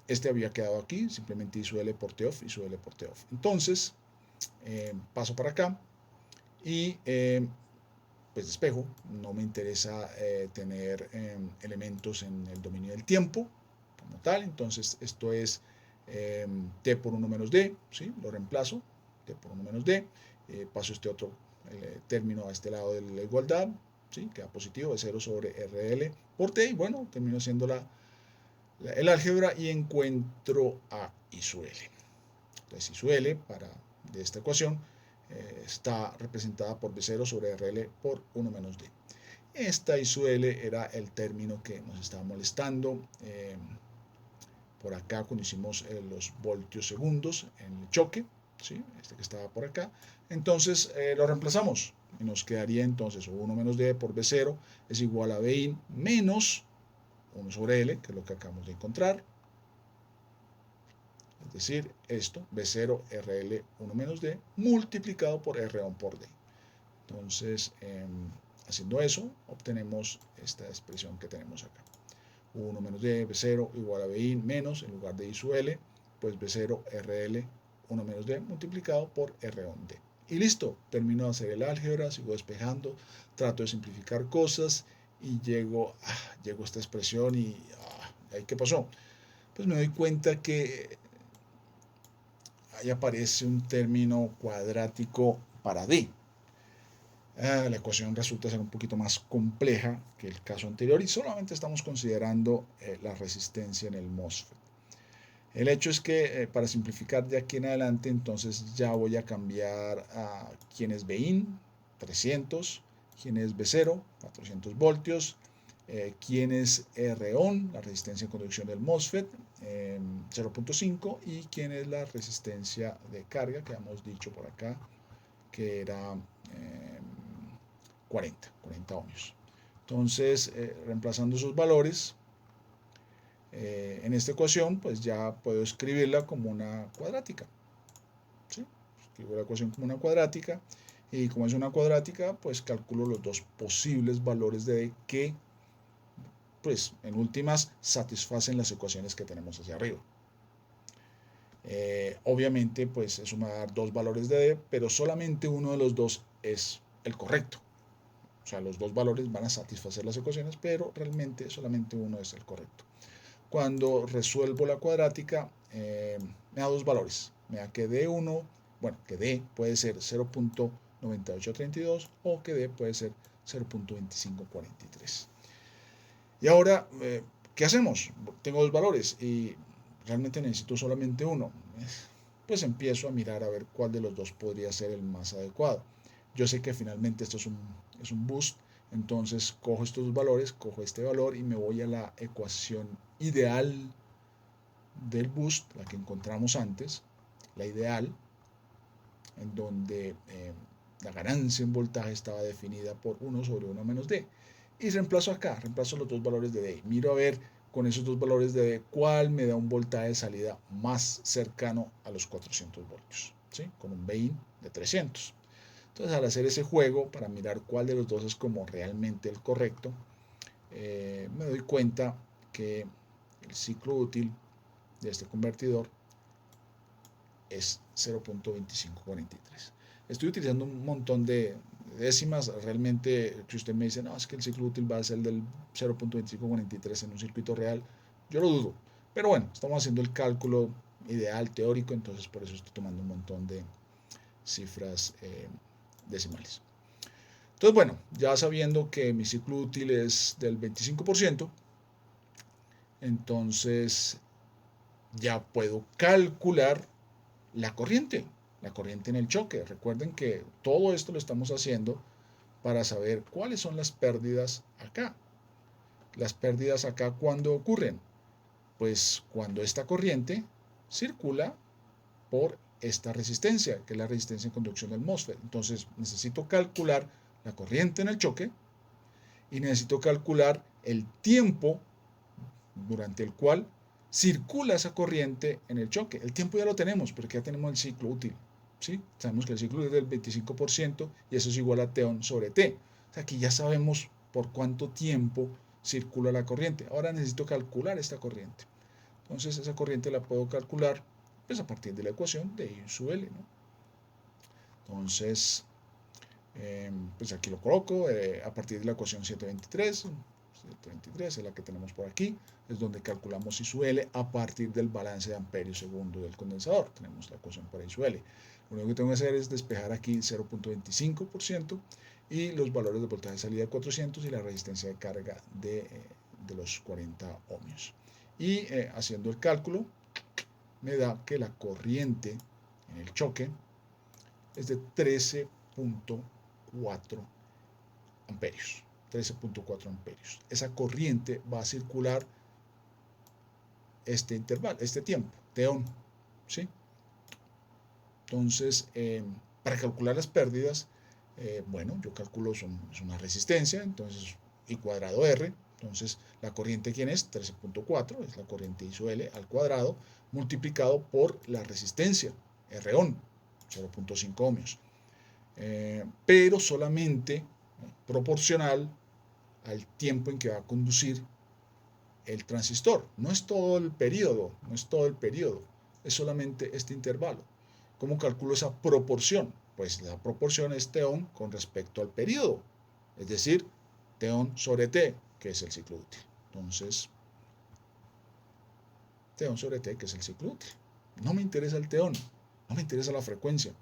Este había quedado aquí, simplemente hizo L por TOFF y su L por TOFF. Entonces, paso para acá y pues despejo. No me interesa tener elementos en el dominio del tiempo como tal. Entonces, esto es T por 1 menos D, ¿sí? Lo reemplazo, T por 1 menos D. Paso este otro término a este lado de la igualdad, ¿sí? Queda positivo, de 0 sobre RL por T. Y bueno, termino haciendo el álgebra y encuentro a I sub L. Entonces, I sub L de esta ecuación está representada por B0 sobre RL por 1 menos D. Esta I sub L era el término que nos estaba molestando por acá cuando hicimos los voltios segundos en el choque, ¿sí? Este que estaba por acá. Entonces lo reemplazamos y nos quedaría entonces 1 menos D por B0 es igual a Bin menos 1 sobre L, que es lo que acabamos de encontrar. Es decir, esto, B0 RL 1 menos D, multiplicado por R1 por D. Entonces, haciendo eso, obtenemos esta expresión que tenemos acá. 1 menos D, B0 igual a BI menos, en lugar de I sub L, pues B0 RL 1 menos D multiplicado por R1 D. Y listo, termino de hacer el álgebra, sigo despejando, trato de simplificar cosas y llego a esta expresión y ¿qué pasó? Pues me doy cuenta que ahí aparece un término cuadrático para D. La ecuación resulta ser un poquito más compleja que el caso anterior y solamente estamos considerando la resistencia en el MOSFET. El hecho es que para simplificar de aquí en adelante, entonces ya voy a cambiar a quién es BIN, 300, quién es B0, 400 voltios, quién es RON, la resistencia en conducción del MOSFET, 0.5, y quién es la resistencia de carga, que hemos dicho por acá, que era 40 ohmios. Entonces, reemplazando esos valores en esta ecuación, pues ya puedo escribirla como una cuadrática. ¿Sí? Escribo la ecuación como una cuadrática y como es una cuadrática, pues calculo los dos posibles valores de D que, pues en últimas, satisfacen las ecuaciones que tenemos hacia arriba. Obviamente, pues eso me va a dar dos valores de D, pero solamente uno de los dos es el correcto. O sea, los dos valores van a satisfacer las ecuaciones, pero realmente solamente uno es el correcto. Cuando resuelvo la cuadrática, me da dos valores. Me da que D1, bueno, que D puede ser 0.9832 o que D puede ser 0.2543. Y ahora, ¿qué hacemos? Tengo dos valores y realmente necesito solamente uno. Pues empiezo a mirar a ver cuál de los dos podría ser el más adecuado. Yo sé que finalmente esto es un boost, entonces cojo estos dos valores, cojo este valor y me voy a la ecuación ideal del boost, la que encontramos antes, la ideal, en donde la ganancia en voltaje estaba definida por 1 sobre 1 menos D. Y reemplazo acá, reemplazo los dos valores de D. Miro a ver con esos dos valores de D cuál me da un voltaje de salida más cercano a los 400 voltios, ¿sí? Con un BIN de 300. Entonces, al hacer ese juego para mirar cuál de los dos es como realmente el correcto, me doy cuenta que el ciclo útil de este convertidor es 0.2543. Estoy utilizando un montón de décimas. Realmente, si usted me dice, no, es que el ciclo útil va a ser del 0.2543 en un circuito real, yo lo dudo. Pero bueno, estamos haciendo el cálculo ideal teórico, entonces por eso estoy tomando un montón de cifras decimales. Entonces, bueno, ya sabiendo que mi ciclo útil es del 25%, entonces ya puedo calcular la corriente en el choque. Recuerden que todo esto lo estamos haciendo para saber cuáles son las pérdidas acá. Las pérdidas acá, ¿cuándo ocurren? Pues cuando esta corriente circula por esta resistencia, que es la resistencia en conducción del MOSFET. Entonces necesito calcular la corriente en el choque y necesito calcular el tiempo durante el cual circula esa corriente en el choque. El tiempo ya lo tenemos, porque ya tenemos el ciclo útil. ¿Sí? Sabemos que el ciclo es del 25% y eso es igual a T sobre T. O sea, aquí ya sabemos por cuánto tiempo circula la corriente. Ahora necesito calcular esta corriente. Entonces esa corriente la puedo calcular pues, a partir de la ecuación de I sub L. ¿No? Entonces, pues aquí lo coloco a partir de la ecuación 723. 723 es la que tenemos por aquí, es donde calculamos I sub L a partir del balance de amperios segundo del condensador. Tenemos la ecuación para I sub L. Lo único que tengo que hacer es despejar aquí 0.25% y los valores de voltaje de salida de 400 y la resistencia de carga de los 40 ohmios. Y haciendo el cálculo, me da que la corriente en el choque es de 13.4 amperios. 13.4 amperios. Esa corriente va a circular este intervalo, este tiempo, T-on, ¿sí? Entonces, para calcular las pérdidas, bueno, yo calculo, es una resistencia, entonces I cuadrado R, entonces la corriente, ¿quién es? 13.4, es la corriente I sub L al cuadrado, multiplicado por la resistencia, R-on, 0.5 ohmios, pero solamente proporcional al tiempo en que va a conducir el transistor. No es todo el periodo, es solamente este intervalo. ¿Cómo calculo esa proporción? Pues la proporción es T-on con respecto al periodo, es decir, T-on sobre T, que es el ciclo útil. Entonces, T-on sobre T, que es el ciclo útil. No me interesa el T-on, no me interesa la frecuencia,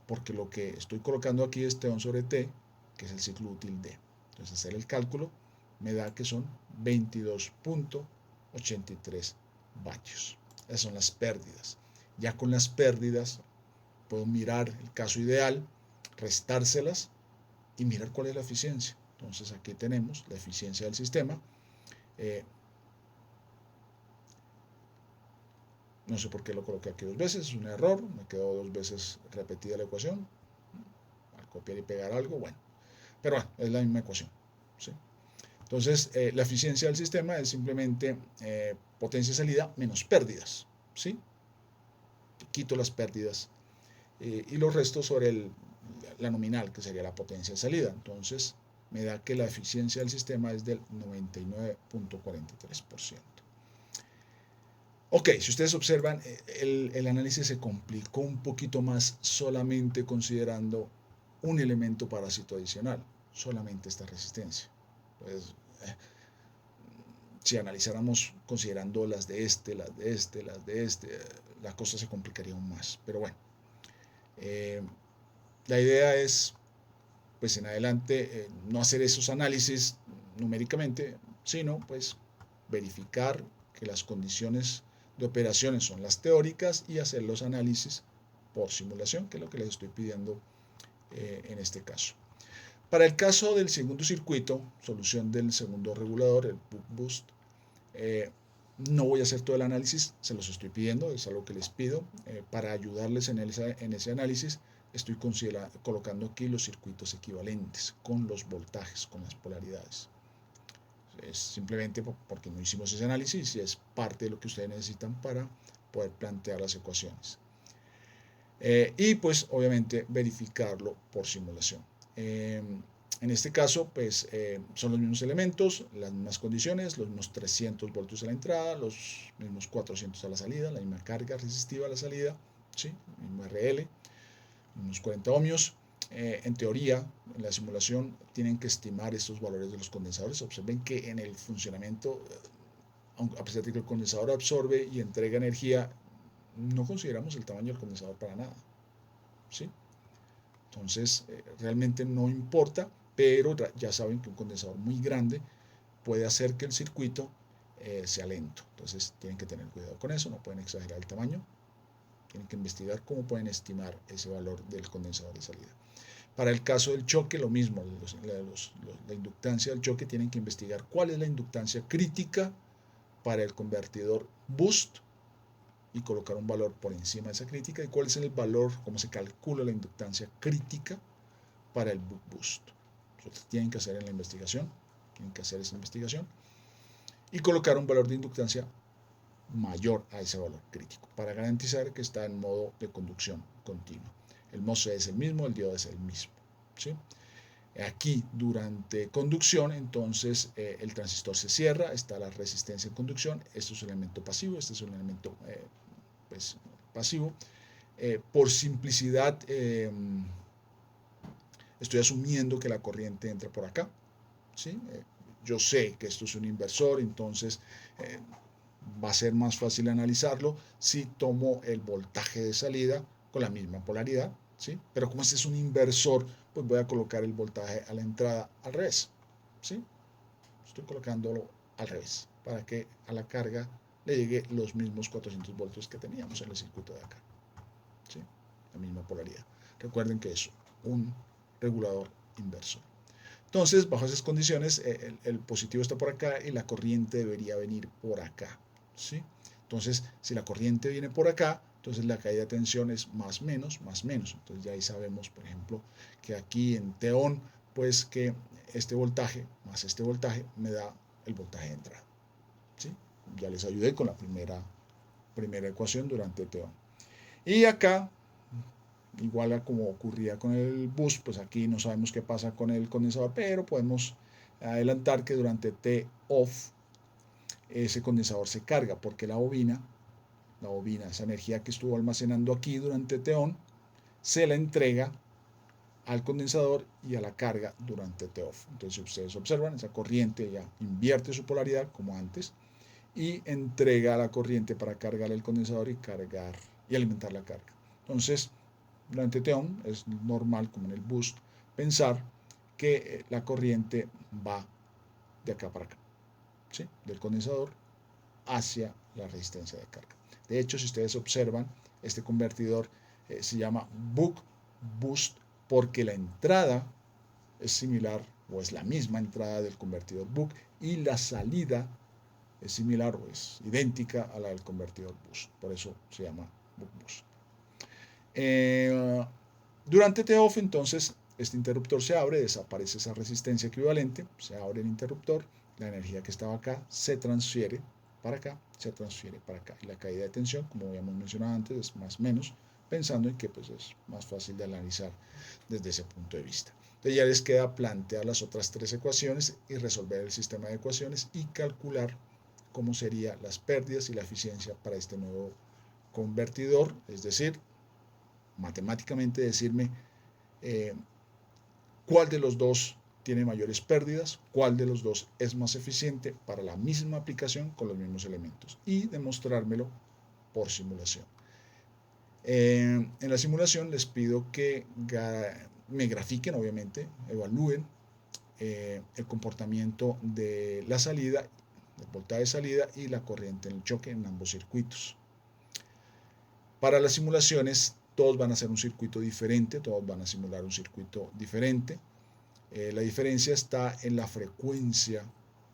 porque lo que estoy colocando aquí es T-on sobre T, que es el ciclo útil D. Entonces, hacer el cálculo me da que son 22.83 vatios. Esas son las pérdidas. Ya con las pérdidas puedo mirar el caso ideal, restárselas y mirar cuál es la eficiencia. Entonces aquí tenemos la eficiencia del sistema. No sé por qué lo coloqué aquí dos veces, es un error, me quedó dos veces repetida la ecuación. Al copiar y pegar algo, bueno. Pero bueno, es la misma ecuación. ¿Sí? Entonces, la eficiencia del sistema es simplemente potencia de salida menos pérdidas. ¿Sí? Quito las pérdidas y los restos sobre la nominal, que sería la potencia de salida. Entonces, me da que la eficiencia del sistema es del 99.43%. Ok, si ustedes observan, el análisis se complicó un poquito más solamente considerando un elemento parásito adicional, solamente esta resistencia. Pues, si analizáramos considerando las de este, la cosa se complicaría aún más. Pero bueno, la idea es, pues en adelante, no hacer esos análisis numéricamente, sino pues verificar que las condiciones de operaciones son las teóricas y hacer los análisis por simulación, que es lo que les estoy pidiendo en este caso. Para el caso del segundo circuito, solución del segundo regulador, el buck boost, no voy a hacer todo el análisis, se los estoy pidiendo, es algo que les pido. Para ayudarles en ese análisis, estoy colocando aquí los circuitos equivalentes con los voltajes, con las polaridades. Es simplemente porque no hicimos ese análisis y es parte de lo que ustedes necesitan para poder plantear las ecuaciones. Y pues obviamente verificarlo por simulación. En este caso, pues son los mismos elementos, las mismas condiciones, los mismos 300 voltios a la entrada, los mismos 400 a la salida, la misma carga resistiva a la salida, ¿sí? El mismo RL, unos 40 ohmios. En teoría, en la simulación, tienen que estimar estos valores de los condensadores. Observen que en el funcionamiento, a pesar de que el condensador absorbe y entrega energía, no consideramos el tamaño del condensador para nada, ¿sí? Entonces, realmente no importa, pero ya saben que un condensador muy grande puede hacer que el circuito sea lento. Entonces, tienen que tener cuidado con eso, no pueden exagerar el tamaño. Tienen que investigar cómo pueden estimar ese valor del condensador de salida. Para el caso del choque, lo mismo. La inductancia del choque, tienen que investigar cuál es la inductancia crítica para el convertidor boost y colocar un valor por encima de esa crítica, y cuál es el valor, cómo se calcula la inductancia crítica para el buck boost. Entonces, tienen que hacer en la investigación, tienen que hacer esa investigación y colocar un valor de inductancia mayor a ese valor crítico para garantizar que está en modo de conducción continua. El MOSFET es el mismo, el diodo es el mismo, ¿sí? Aquí, durante conducción, entonces el transistor se cierra, está la resistencia en conducción. Esto es un elemento pasivo, este es un elemento pues, pasivo. Por simplicidad, estoy asumiendo que la corriente entra por acá, ¿sí? Yo sé que esto es un inversor, entonces va a ser más fácil analizarlo si tomo el voltaje de salida con la misma polaridad, ¿sí? Pero como este es un inversor, pues voy a colocar el voltaje a la entrada al revés, ¿sí? Estoy colocándolo al revés para que a la carga le llegue los mismos 400 voltios que teníamos en el circuito de acá, ¿sí? La misma polaridad. Recuerden que es un regulador inversor. Entonces, bajo esas condiciones, el positivo está por acá y la corriente debería venir por acá, ¿sí? Entonces, si la corriente viene por acá, entonces la caída de tensión es más menos, más menos. Entonces ya ahí sabemos, por ejemplo, que aquí en T-on, pues que este voltaje más este voltaje me da el voltaje de entrada, ¿sí? Ya les ayudé con la primera ecuación durante T-on. Y acá, igual a como ocurría con el boost, pues aquí no sabemos qué pasa con el condensador, pero podemos adelantar que durante T-off ese condensador se carga porque la bobina, esa energía que estuvo almacenando aquí durante T-on, se la entrega al condensador y a la carga durante T-off. Entonces, si ustedes observan, esa corriente ya invierte su polaridad como antes y entrega la corriente para cargar el condensador y alimentar la carga. Entonces, durante T-on es normal, como en el boost, pensar que la corriente va de acá para acá, ¿sí? Del condensador hacia la resistencia de carga. De hecho, si ustedes observan, este convertidor se llama buck boost porque la entrada es similar o es la misma entrada del convertidor buck y la salida es similar o es idéntica a la del convertidor boost. Por eso se llama buck boost. Durante T-off, entonces, este interruptor se abre, desaparece esa resistencia equivalente, se abre el interruptor, la energía que estaba acá se transfiere para acá, se transfiere para acá. Y la caída de tensión, como habíamos mencionado antes, es más o menos, pensando en que pues, es más fácil de analizar desde ese punto de vista. Entonces ya les queda plantear las otras tres ecuaciones y resolver el sistema de ecuaciones y calcular cómo serían las pérdidas y la eficiencia para este nuevo convertidor, es decir, matemáticamente decirme cuál de los dos tiene mayores pérdidas, cuál de los dos es más eficiente para la misma aplicación con los mismos elementos y demostrármelo por simulación. En la simulación les pido que me grafiquen, obviamente, evalúen el comportamiento de la salida, el voltaje de salida y la corriente en el choque en ambos circuitos. Para las simulaciones, todos van a hacer un circuito diferente, todos van a simular un circuito diferente. La diferencia está en la frecuencia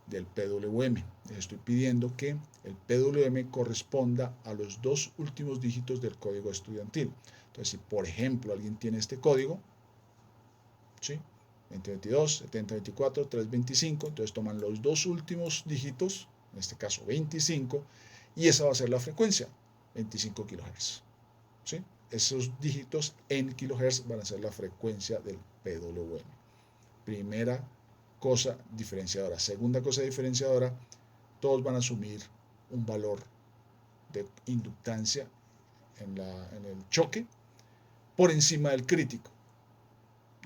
del PWM. Les estoy pidiendo que el PWM corresponda a los dos últimos dígitos del código estudiantil. Entonces, si por ejemplo alguien tiene este código, ¿sí? 2022, 7024, 325, entonces toman los dos últimos dígitos, en este caso 25, y esa va a ser la frecuencia, 25 kHz. ¿Sí? Esos dígitos en kilohertz van a ser la frecuencia del PWM. Primera cosa diferenciadora. Segunda cosa diferenciadora, todos van a asumir un valor de inductancia en el choque por encima del crítico.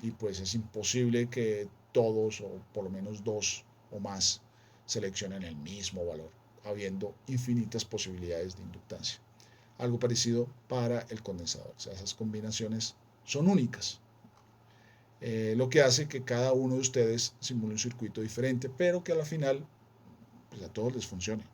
Y pues es imposible que todos, o por lo menos dos o más, seleccionen el mismo valor, habiendo infinitas posibilidades de inductancia. Algo parecido para el condensador. O sea, esas combinaciones son únicas. Lo que hace que cada uno de ustedes simule un circuito diferente, pero que a la final pues a todos les funcione.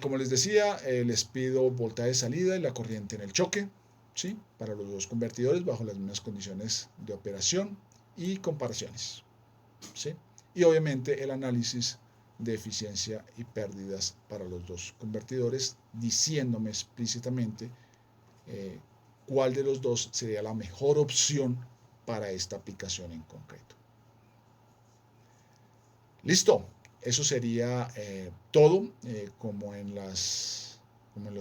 Como les decía, les pido voltaje de salida y la corriente en el choque, ¿sí? Para los dos convertidores bajo las mismas condiciones de operación y comparaciones, ¿sí? Y obviamente el análisis de eficiencia y pérdidas para los dos convertidores, diciéndome explícitamente cuál de los dos sería la mejor opción para esta aplicación en concreto. Listo, eso sería todo, como en los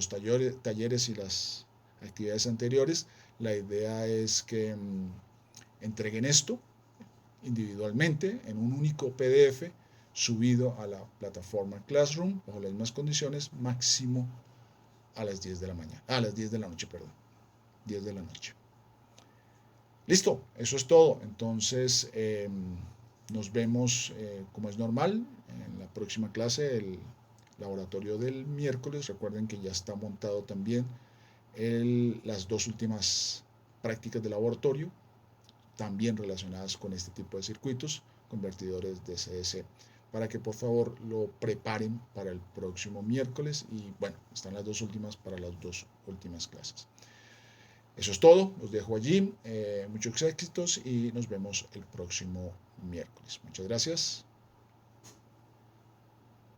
talleres y las actividades anteriores. La idea es que entreguen esto individualmente en un único PDF subido a la plataforma Classroom bajo las mismas condiciones, máximo a las 10 de la mañana, a las 10 de la noche, perdón, 10 de la noche. Listo, eso es todo. Entonces, nos vemos como es normal en la próxima clase, el laboratorio del miércoles. Recuerden que ya está montado también las dos últimas prácticas de laboratorio, también relacionadas con este tipo de circuitos, convertidores DCDC, para que por favor lo preparen para el próximo miércoles. Y bueno, están las dos últimas para las dos últimas clases. Eso es todo, los dejo allí, muchos éxitos y nos vemos el próximo miércoles. Muchas gracias.